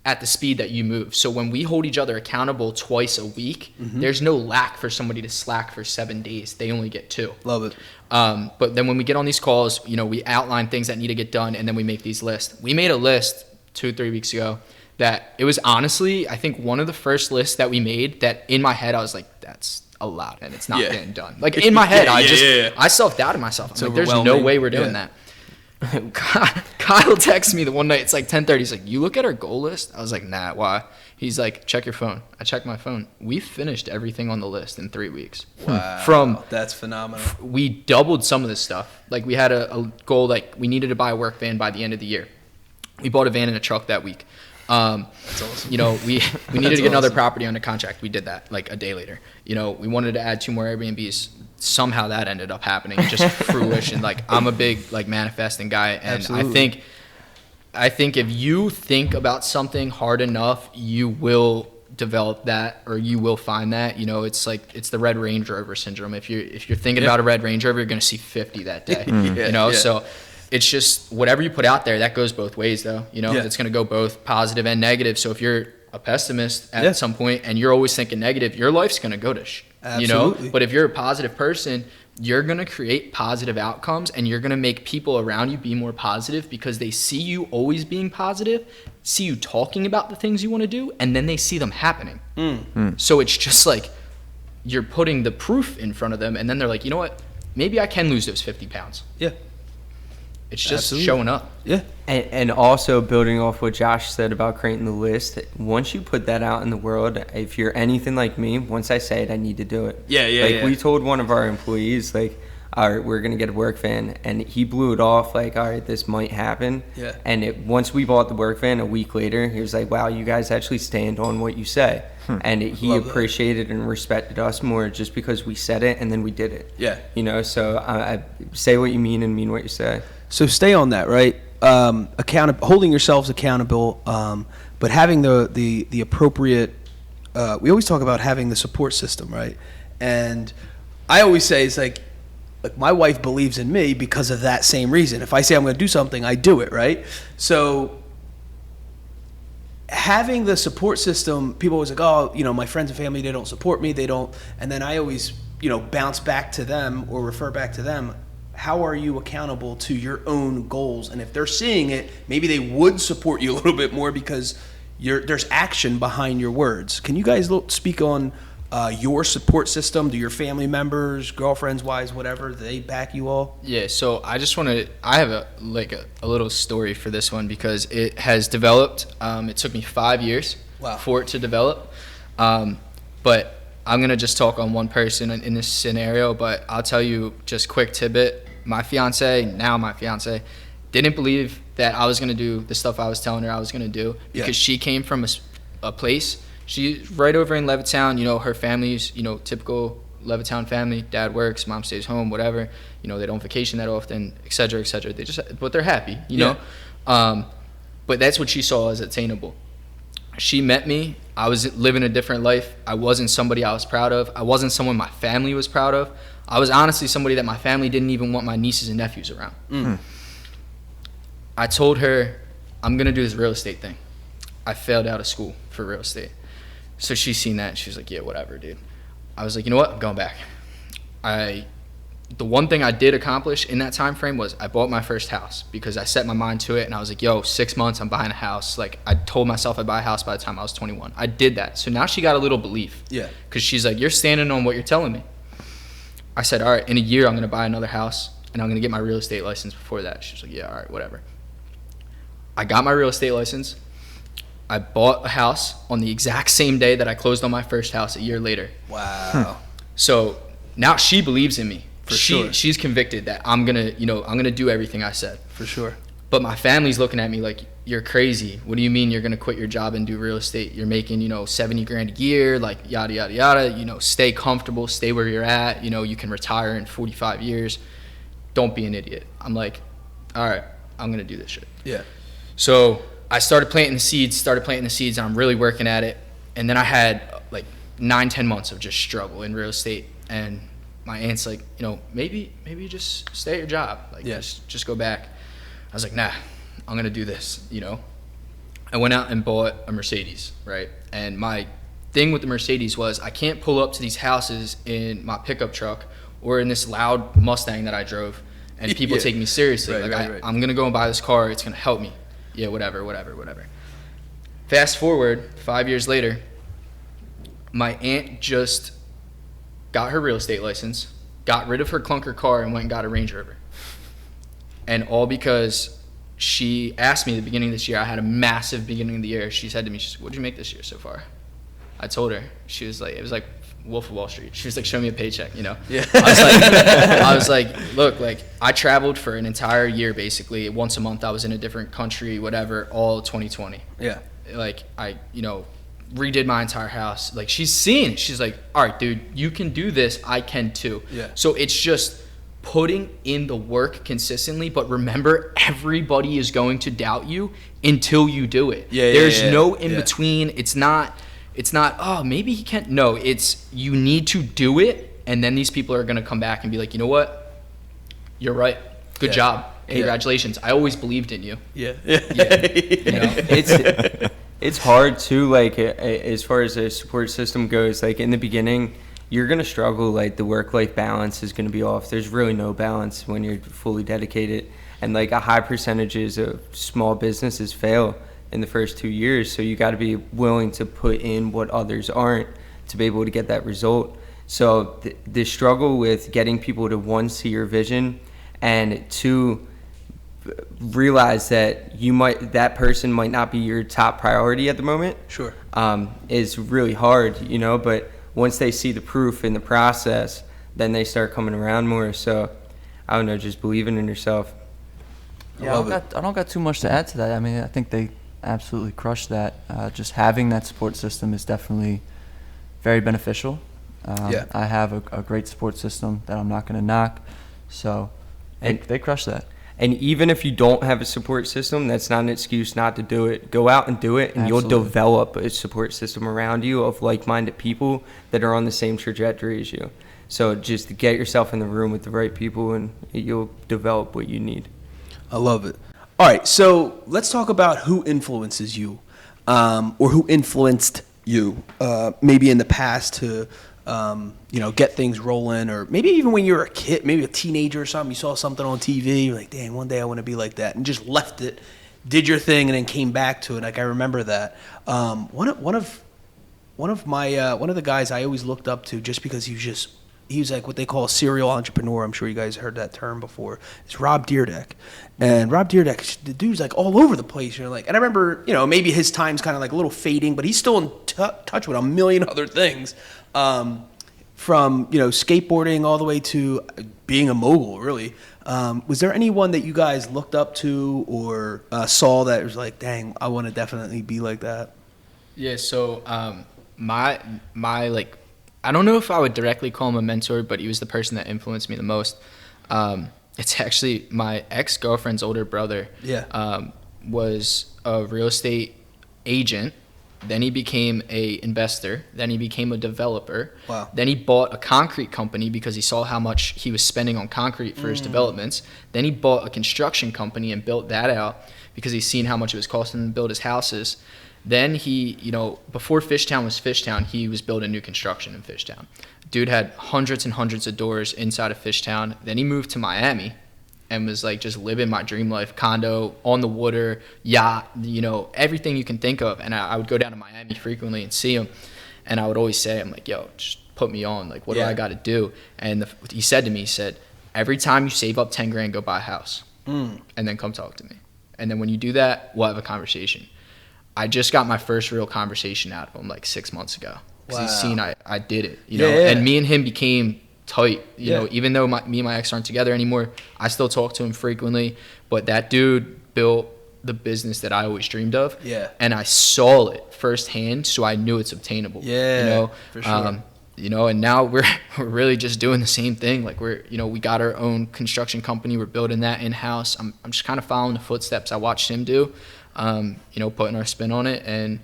at the speed that you move. So when we hold each other accountable twice a week, mm-hmm. there's no lack for somebody to slack for 7 days. They only get 2. Love it. But then when we get on these calls, we outline things that need to get done, and then we make these lists. We made a list 2-3 weeks ago that it was honestly, I think, one of the first lists that we made that in my head I was like, that's a lot, and it's not getting done. Like in my head, I self-doubted myself. I'm like, there's no way we're doing that. Kyle texts me the one night, it's like 10:30. He's like, you look at our goal list? I was like, nah, why? He's like, check your phone. I checked my phone. We finished everything on the list in 3 weeks. Wow. That's phenomenal. We doubled some of this stuff. Like, we had a goal, like, we needed to buy a work van by the end of the year. We bought a van and a truck that week. That's awesome. We needed to get another property under contract. We did that like a day later. We wanted to add 2 more Airbnbs. Somehow that ended up happening, just fruition. Like, I'm a big like manifesting guy, and absolutely. I think if you think about something hard enough, you will develop that, or you will find that. It's like it's the Red Range Rover syndrome. If you're thinking about a Red Range Rover, you're gonna see 50 that day. So it's just whatever you put out there, that goes both ways though. It's gonna go both positive and negative. So if you're a pessimist at some point and you're always thinking negative, your life's gonna go to Absolutely. But if you're a positive person, you're going to create positive outcomes, and you're going to make people around you be more positive because they see you always being positive, see you talking about the things you want to do, and then they see them happening. So it's just like you're putting the proof in front of them, and then they're like, you know what? Maybe I can lose those 50 pounds. Yeah. It's just showing up. Yeah. And also building off what Josh said about creating the list, once you put that out in the world, if you're anything like me, once I say it, I need to do it. Yeah. We told one of our employees, like, all right, we're going to get a work van. And he blew it off like, all right, this might happen. Yeah. And once we bought the work van, a week later, he was like, wow, you guys actually stand on what you say. And he appreciated and respected us more just because we said it and then we did it. Yeah. So I say what you mean and mean what you say. So stay on that, right? Holding yourselves accountable, but having the appropriate. We always talk about having the support system, right? And I always say it's like my wife believes in me because of that same reason. If I say I'm going to do something, I do it, right? So having the support system, people always like, oh, my friends and family, they don't support me, they don't, and then I always, bounce back to them or refer back to them. How are you accountable to your own goals? And if they're seeing it, maybe they would support you a little bit more because there's action behind your words. Can you guys speak on your support system? Do your family members, girlfriends, wives, whatever, do they back you all? Yeah, so I have a little story for this one because it has developed. It took me 5 years for it to develop. But I'm going to just talk on one person in this scenario, but I'll tell you just quick tidbit. My fiance, didn't believe that I was going to do the stuff I was telling her I was going to do because she came from a place. She's right over in Levittown. Her family's, typical Levittown family. Dad works, mom stays home, whatever. They don't vacation that often, et cetera, et cetera. But they're happy, know. But that's what she saw as attainable. She met me. I was living a different life. I wasn't somebody I was proud of. I wasn't someone my family was proud of. I was honestly somebody that my family didn't even want my nieces and nephews around. I told her, I'm going to do this real estate thing. I failed out of school for real estate. So she's seen that. She's like, yeah, whatever, dude. I was like, you know what? I'm going back. The one thing I did accomplish in that time frame was I bought my first house because I set my mind to it and I was like, yo, 6 months, I'm buying a house. Like, I told myself I'd buy a house by the time I was 21. I did that. So now she got a little belief. Yeah. Because she's like, you're standing on what you're telling me. I said, all right, in a year, I'm going to buy another house and I'm going to get my real estate license before that. She's like, yeah, all right, whatever. I got my real estate license. I bought a house on the exact same day that I closed on my first house a year later. Wow. So now she believes in me. For sure. She's convicted that I'm gonna do everything I said. For sure. But my family's looking at me like, you're crazy. What do you mean you're gonna quit your job and do real estate? You're making, $70,000 a year, like yada yada yada. Stay comfortable, stay where you're at. You can retire in 45 years. Don't be an idiot. I'm like, all right, I'm gonna do this shit. Yeah. So I started planting the seeds, and I'm really working at it. And then I had like 9-10 months of just struggle in real estate. And my aunt's like, maybe just stay at your job. Like, just go back. I was like, nah, I'm going to do this, I went out and bought a Mercedes, right? And my thing with the Mercedes was I can't pull up to these houses in my pickup truck or in this loud Mustang that I drove and people take me seriously. Right. I'm going to go and buy this car. It's going to help me. Yeah, whatever. Fast forward 5 years later, my aunt just got her real estate license, got rid of her clunker car, and went and got a Range Rover. And all because she asked me at the beginning of this year, I had a massive beginning of the year. She said to me, what'd you make this year so far? I told her. She was like, it was like Wolf of Wall Street. She was like, show me a paycheck, Yeah. I was like, look, like I traveled for an entire year basically. Once a month I was in a different country, whatever, all 2020. Yeah. Like I, redid my entire house. Like she's seeing it. She's like, all right, dude, you can do this. I can too. Yeah. So it's just putting in the work consistently, but remember, everybody is going to doubt you until you do it. There's no in between. It's not It's not, oh, maybe he can't. No, it's you need to do it, and then these people are going to come back and be like, you know what? You're right. Good job. Congratulations. I always believed in you. Yeah. You know? It's hard too, like as far as the support system goes, like in the beginning, you're going to struggle, like the work-life balance is going to be off. There's really no balance when you're fully dedicated. And like a high percentages of small businesses fail in the first 2 years. So you got to be willing to put in what others aren't to be able to get that result. So the struggle with getting people to, one, see your vision, and two, realize that that person might not be your top priority at the moment. Sure. Is really hard, you know, but once they see the proof in the process, then they start coming around more. So I don't know, just believing in yourself. Yeah, I don't got too much to add to that. I mean, I think they absolutely crushed that. Just having that support system is definitely very beneficial. I have a great support system that I'm not going to knock. So they crushed that. And even if you don't have a support system, that's not an excuse not to do it. Go out and do it, and Absolutely. You'll develop a support system around you of like-minded people that are on the same trajectory as you. So just get yourself in the room with the right people, and you'll develop what you need. I love it. All right, so let's talk about who influences you, or who influenced you, maybe in the past to, get things rolling, or maybe even when you were a kid, maybe a teenager or something, you saw something on TV, you're like, dang, one day I want to be like that, and just left it, did your thing, and then came back to it. Like, I remember that. One of the guys I always looked up to, just because he was like what they call a serial entrepreneur. I'm sure you guys heard that term before. It's Rob Dyrdek. And Rob Dyrdek, the dude's like all over the place. You're like, and I remember, maybe his time's kind of like a little fading, but he's still in touch with a million other things. From, skateboarding all the way to being a mogul, really. Was there anyone that you guys looked up to or saw that was like, dang, I want to definitely be like that? Yeah, so my like, I don't know if I would directly call him a mentor, but he was the person that influenced me the most. It's actually my ex-girlfriend's older brother. Yeah. Was a real estate agent. Then he became a investor. Then he became a developer. Wow. Then he bought a concrete company because he saw how much he was spending on concrete for his developments. Then he bought a construction company and built that out because he's seen how much it was costing him to build his houses. Then he, before Fishtown was Fishtown, he was building new construction in Fishtown. Dude had hundreds and hundreds of doors inside of Fishtown. Then he moved to Miami and was like just living my dream life, condo, on the water, yacht, everything you can think of. And I would go down to Miami frequently and see him. And I would always say, I'm like, yo, just put me on. Like, what do I got to do? And he said to me, every time you save up 10 grand, go buy a house and then come talk to me. And then when you do that, we'll have a conversation. I just got my first real conversation out of him like 6 months ago. Because he's seen I did it, and me and him became tight, even though me and my ex aren't together anymore. I still talk to him frequently, but that dude built the business that I always dreamed of. Yeah. And I saw it firsthand, so I knew it's obtainable. Yeah, for sure. And now we're really just doing the same thing. Like we got our own construction company. We're building that in-house. I'm just kind of following the footsteps I watched him do, putting our spin on it. And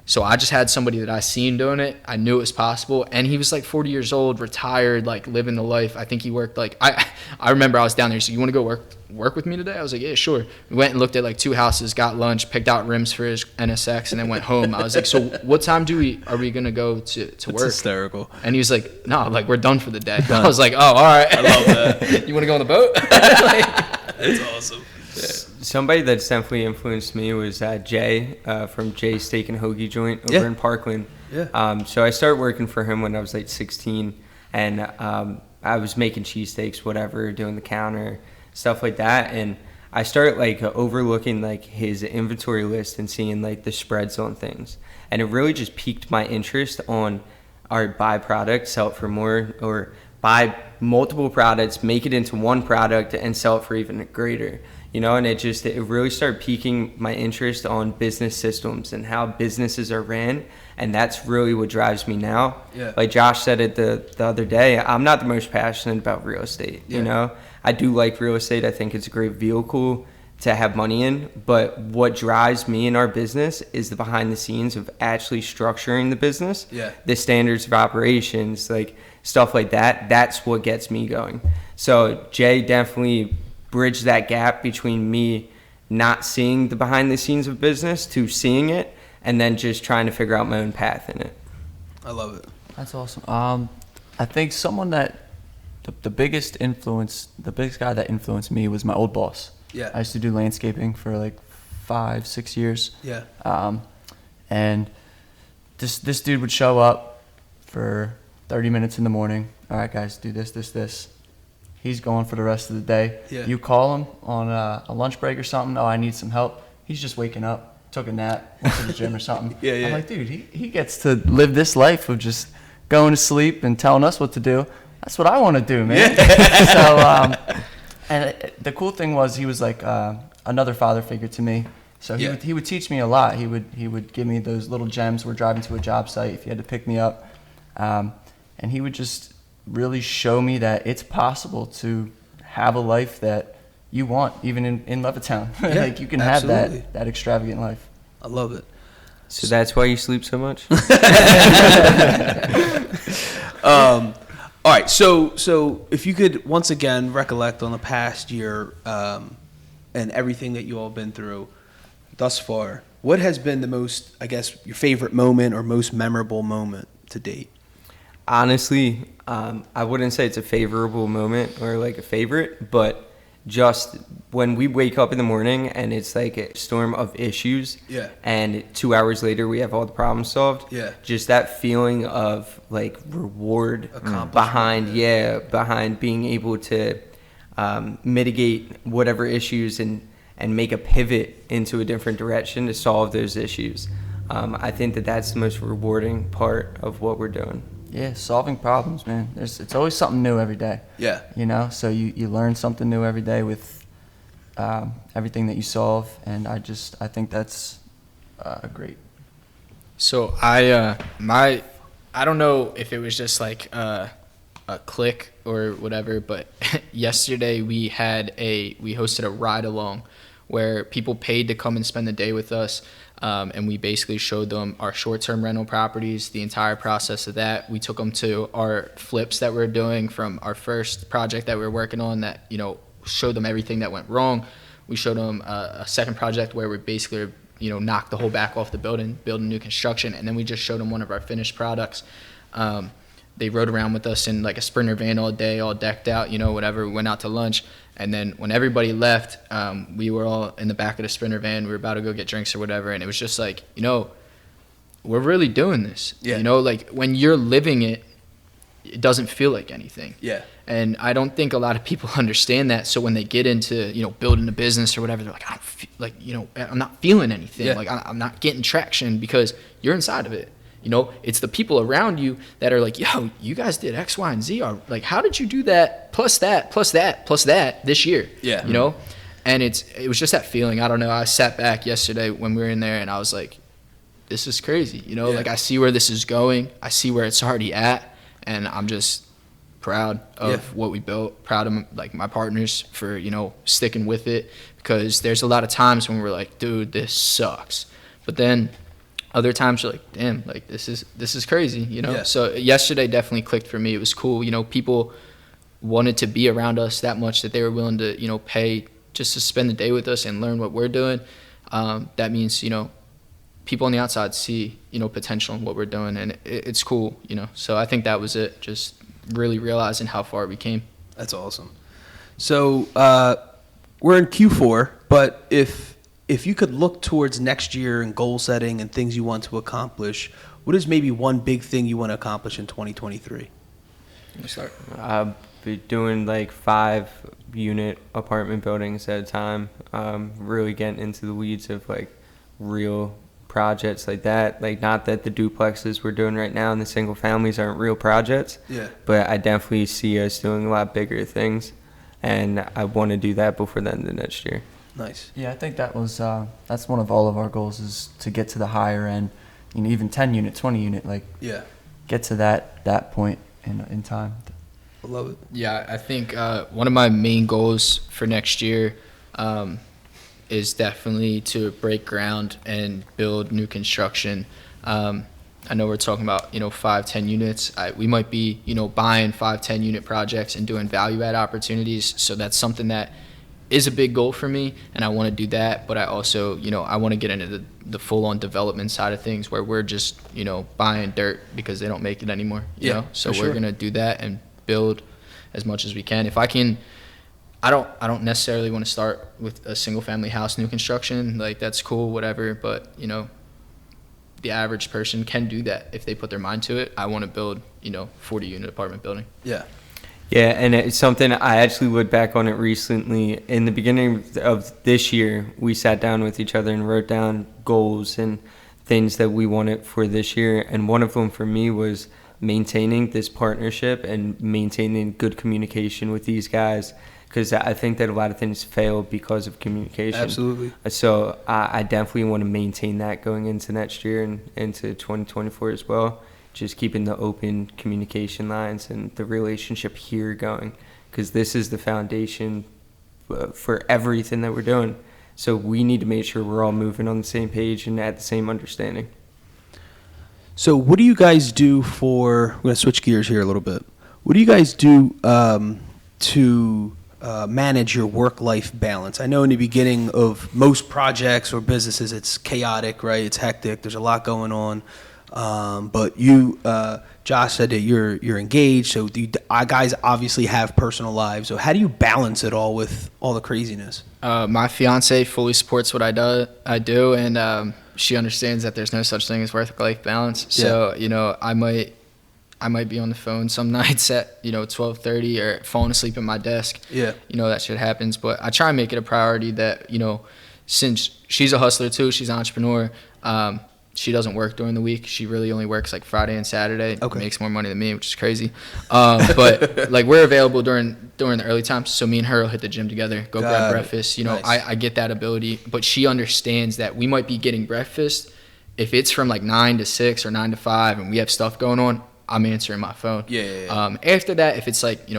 so I just had somebody that I seen doing it. I knew it was possible. And he was like 40 years old, retired, like living the life. I think he worked like, I remember I was down there. He said, you want to go work with me today? I was like, yeah, sure. We went and looked at like 2 houses, got lunch, picked out rims for his NSX, and then went home. I was like, so what time are we going to go to work? That's hysterical. And he was like, no, like we're done for the day. I was like, oh, all right. I love that. You want to go on the boat? That's awesome. Somebody that's definitely influenced me was Jay from Jay's Steak and Hoagie Joint over in Parkland. Yeah. So I started working for him when I was like 16, and I was making cheesesteaks, whatever, doing the counter, stuff like that. And I started like overlooking like his inventory list and seeing like the spreads on things, and it really just piqued my interest on our buy product, sell it for more, or buy multiple products, make it into one product, and sell it for even greater. And it really started piquing my interest on business systems and how businesses are ran, and that's really what drives me now. Yeah. Like Josh said it the other day, I'm not the most passionate about real estate. I do like real estate. I think it's a great vehicle to have money in, but what drives me in our business is the behind the scenes of actually structuring the business. Yeah. The standards of operations, like stuff like that. That's what gets me going. So Jay definitely bridged that gap between me not seeing the behind the scenes of business to seeing it, and then just trying to figure out my own path in it. I love it. That's awesome. I think someone that the biggest guy that influenced me was my old boss. Yeah. I used to do landscaping for like 5-6 years. Yeah. And this dude would show up for 30 minutes in the morning. All right, guys, do this. He's going for the rest of the day. Yeah. You call him on a lunch break or something. Oh, I need some help. He's just waking up, took a nap, went to the gym or something. Yeah. I'm like, dude, he gets to live this life of just going to sleep and telling us what to do. That's what I want to do, man. So, and the cool thing was he was like another father figure to me. So he would teach me a lot. He would give me those little gems. We're driving to a job site if he had to pick me up, and he would just really show me that it's possible to have a life that you want, even in Levittown. Yeah, like you can absolutely. have that extravagant life. I love it. So that's why you sleep so much? All right, so if you could once again recollect on the past year and everything that you all been through thus far, what has been the most, I guess, your favorite moment or most memorable moment to date? Honestly, I wouldn't say it's a favorable moment or like a favorite, but just when we wake up in the morning and it's like a storm of issues, and 2 hours later we have all the problems solved, just that feeling of like reward behind being able to mitigate whatever issues and make a pivot into a different direction to solve those issues. I think that's the most rewarding part of what we're doing. Yeah, solving problems, man. It's always something new every day. Yeah. You know, so you learn something new every day with everything that you solve, and I think that's great. So I don't know if it was just like a click or whatever, but yesterday we hosted a ride along where people paid to come and spend the day with us. And we basically showed them our short-term rental properties, the entire process of that. We took them to our flips that we're doing from our first project that we were working on that, showed them everything that went wrong. We showed them a second project where we basically, knocked the whole back off the building, building new construction, and then we just showed them one of our finished products. They rode around with us in like a Sprinter van all day, all decked out, whatever. We went out to lunch. And then when everybody left, we were all in the back of the Sprinter van. We were about to go get drinks or whatever. And it was just like, we're really doing this. Yeah. Like when you're living it, it doesn't feel like anything. Yeah. And I don't think a lot of people understand that. So when they get into, building a business or whatever, they're like, I'm not feeling anything. Yeah. Like I'm not getting traction because you're inside of it. It's the people around you that are like, yo, you guys did X, Y, and Z. Or like, how did you do that, plus that, plus that, plus that this year? Yeah. And it was just that feeling. I don't know. I sat back yesterday when we were in there and I was like, this is crazy. Like I see where this is going. I see where it's already at. And I'm just proud of what we built, proud of like my partners for, sticking with it, because there's a lot of times when we're like, dude, this sucks. But then other times you're like, damn, like this is crazy, Yeah. So yesterday definitely clicked for me. It was cool. People wanted to be around us that much that they were willing to, pay just to spend the day with us and learn what we're doing. That means, people on the outside see, potential in what we're doing, and it's cool, So I think that was it, just really realizing how far we came. That's awesome. So we're in Q4, but if you could look towards next year and goal setting and things you want to accomplish, what is maybe one big thing you want to accomplish in 2023? Let me start. I'll be doing like 5-unit apartment buildings at a time, really getting into the weeds of like real projects like that. Like, not that the duplexes we're doing right now and the single families aren't real projects, but I definitely see us doing a lot bigger things, and I want to do that before the end of next year. Nice. Yeah, I think that's one of all of our goals, is to get to the higher end, even 10 unit, 20 unit, like get to that point in time. I love it. Yeah, I think one of my main goals for next year is definitely to break ground and build new construction. I know we're talking about, 5-10 units. We might be, buying 5-10 unit projects and doing value add opportunities. So that's something that is a big goal for me, and I want to do that. But I also, I want to get into the full on development side of things where we're just, buying dirt because they don't make it anymore. You know? So we're going to do that and build as much as we can. If I can, I don't necessarily want to start with a single family house new construction. Like, that's cool, whatever. But, the average person can do that if they put their mind to it. I want to build, 40 unit apartment building. Yeah. Yeah, and it's something I actually looked back on it recently. In the beginning of this year, we sat down with each other and wrote down goals and things that we wanted for this year. And one of them for me was maintaining this partnership and maintaining good communication with these guys, because I think that a lot of things fail because of communication. Absolutely. So I definitely want to maintain that going into next year and into 2024 as well. Just keeping the open communication lines and the relationship here going, because this is the foundation for everything that we're doing. So we need to make sure we're all moving on the same page and at the same understanding. So what do you guys do we're going to switch gears here a little bit. What do you guys do to manage your work-life balance? I know in the beginning of most projects or businesses, it's chaotic, right? It's hectic. There's a lot going on. But you, Josh said that you're engaged, so guys obviously have personal lives. So how do you balance it all with all the craziness? My fiance fully supports what I do, and she understands that there's no such thing as work-life balance. So I might be on the phone some nights at 12:30 or falling asleep at my desk. Yeah. That shit happens, but I try and make it a priority that since she's a hustler too, she's an entrepreneur. She doesn't work during the week. She really only works like Friday and Saturday. Okay. Makes more money than me, which is crazy. But like, we're available during the early times. So me and her will hit the gym together, go grab breakfast. Nice. I get that ability, but she understands that we might be getting breakfast. If it's from like 9 to 6 or 9 to 5 and we have stuff going on, I'm answering my phone. Yeah. After that, if it's like,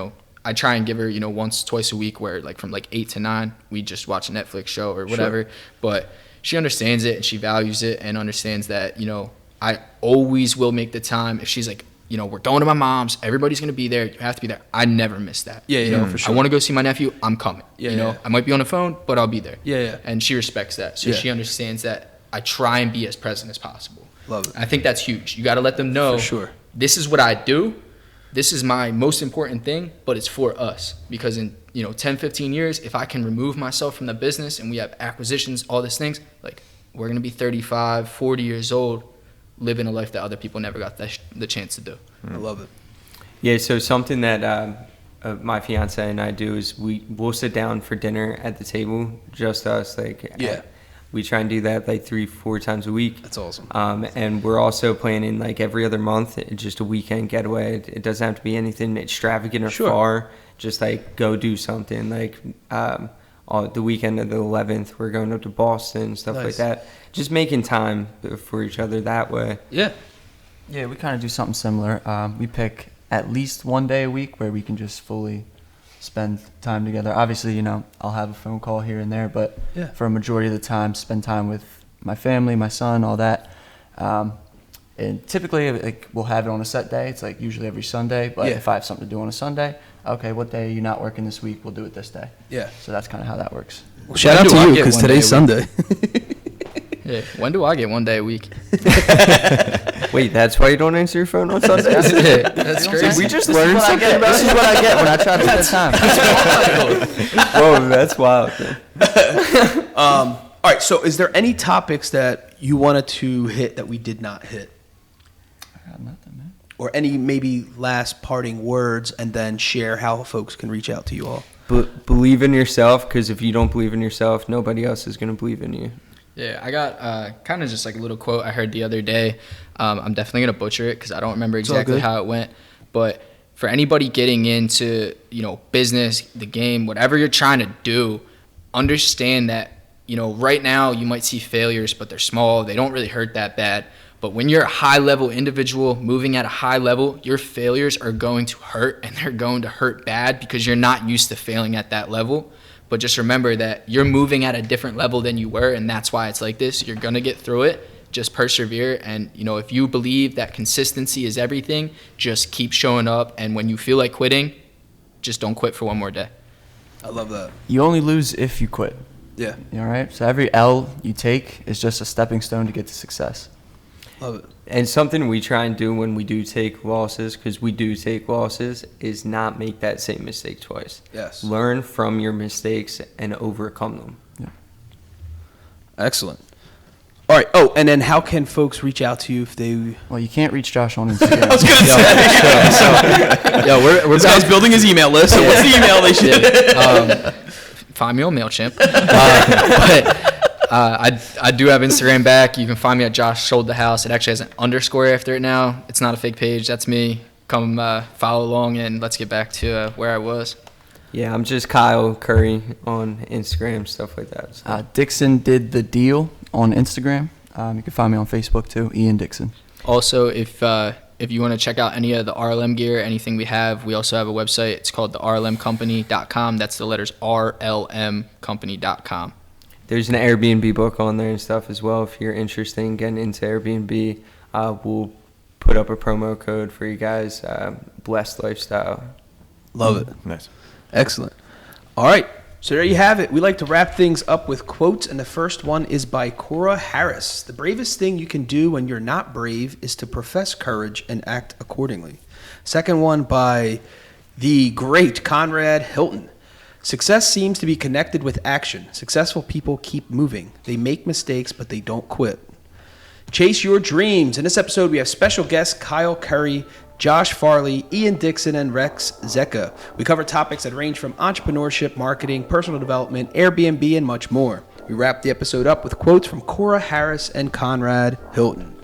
I try and give her, once, twice a week where like from like 8 to 9, we just watch a Netflix show or whatever. Sure. But she understands it and she values it and understands that, I always will make the time. If she's like, we're going to my mom's, everybody's going to be there, you have to be there. I never miss that. Yeah, for sure. I want to go see my nephew, I'm coming. I might be on the phone, but I'll be there. Yeah. And she respects that. So she understands that I try and be as present as possible. Love it. I think that's huge. You got to let them know, for sure, this is what I do. This is my most important thing, but it's for us. Because in 10, 15 years, if I can remove myself from the business and we have acquisitions, all these things, like, we're going to be 35, 40 years old, living a life that other people never got the chance to do. I love it. Yeah, so something that my fiance and I do is we'll sit down for dinner at the table, just us. We try and do that like 3-4 times a week. That's awesome. And we're also planning like every other month, just a weekend getaway. It doesn't have to be anything extravagant or far. Just like go do something. Like the weekend of the 11th, we're going up to Boston, stuff like that. Just making time for each other that way. Yeah. Yeah, we kind of do something similar. We pick at least one day a week where we can just fully spend time together. Obviously, I'll have a phone call here and there, but for a majority of the time, spend time with my family, my son, all that. And typically, we'll have it on a set day. It's like usually every Sunday. But if I have something to do on a Sunday, okay, what day are you not working this week? We'll do it this day. Yeah. So that's kind of how that works. Well, shout out to you, because today's Sunday. Yeah. When do I get one day a week? Wait, that's why you don't answer your phone on Sundays? That's crazy. We just learned something about This is what I get when I try to spend time. Whoa, that's wild. All right, so is there any topics that you wanted to hit that we did not hit? I got nothing, man. Or any maybe last parting words, and then share how folks can reach out to you all? Believe in yourself, because if you don't believe in yourself, nobody else is going to believe in you. Yeah, I got kind of just like a little quote I heard the other day. I'm definitely going to butcher it because I don't remember exactly how it went. But for anybody getting into, business, the game, whatever you're trying to do, understand that, right now you might see failures, but they're small. They don't really hurt that bad. But when you're a high-level individual moving at a high level, your failures are going to hurt, and they're going to hurt bad because you're not used to failing at that level. But just remember that you're moving at a different level than you were, and that's why it's like this. You're going to get through it. Just persevere. And, if you believe that consistency is everything, just keep showing up. And when you feel like quitting, just don't quit for one more day. I love that. You only lose if you quit. Yeah. All right? So every L you take is just a stepping stone to get to success. Love it. And something we try and do when we do take losses, because we do take losses, is not make that same mistake twice. Yes. Learn from your mistakes and overcome them. Yeah. Excellent. All right. Oh, and then how can folks reach out to you if they... Well, you can't reach Josh on Instagram. I was going to say. We're this guy's building his email list, so what's the email they should... Find me on MailChimp. I do have Instagram back. You can find me at Josh Sold the House. It actually has an underscore after it now. It's not a fake page. That's me. Come follow along, and let's get back to where I was. Yeah, I'm just Kyle Currey on Instagram, stuff like that. So. Dixon Did the Deal on Instagram. You can find me on Facebook too, Ian Dixon. Also, if you want to check out any of the RLM gear, anything we have, we also have a website. It's called the rlmcompany.com. That's the letters rlmcompany.com. There's an Airbnb book on there and stuff as well. If you're interested in getting into Airbnb, we'll put up a promo code for you guys, Blessed Lifestyle. Love it. Nice. Excellent. All right. So there you have it. We like to wrap things up with quotes, and the first one is by Corra Harris. The bravest thing you can do when you're not brave is to profess courage and act accordingly. Second one by the great Conrad Hilton. Success seems to be connected with action. Successful people keep moving. They make mistakes, but they don't quit. Chase your dreams. In this episode, we have special guests Kyle Currey, Josh Farley, Ian Dixon, and Rex Zeka. We cover topics that range from entrepreneurship, marketing, personal development, Airbnb, and much more. We wrap the episode up with quotes from Corra Harris and Conrad Hilton.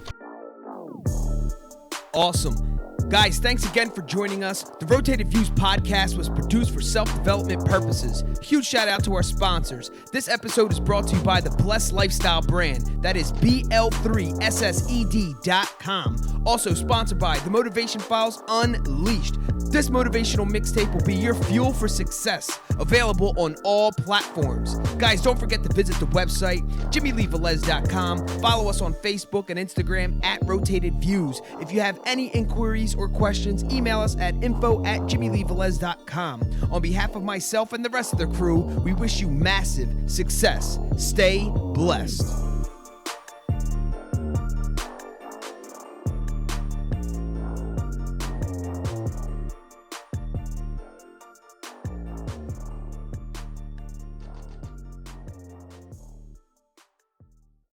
Awesome. Guys, thanks again for joining us. The Rotated Views podcast was produced for self-development purposes. Huge shout out to our sponsors. This episode is brought to you by the Blessed Lifestyle brand. That is BL3SSED.com. Also sponsored by The Motivation Files Unleashed. This motivational mixtape will be your fuel for success. Available on all platforms. Guys, don't forget to visit the website, JimmyleeVelez.com. Follow us on Facebook and Instagram at Rotated Views. If you have any inquiries or questions, email us at info@JimmyleeVelez.com. On behalf of myself and the rest of the crew, we wish you massive success. Stay blessed.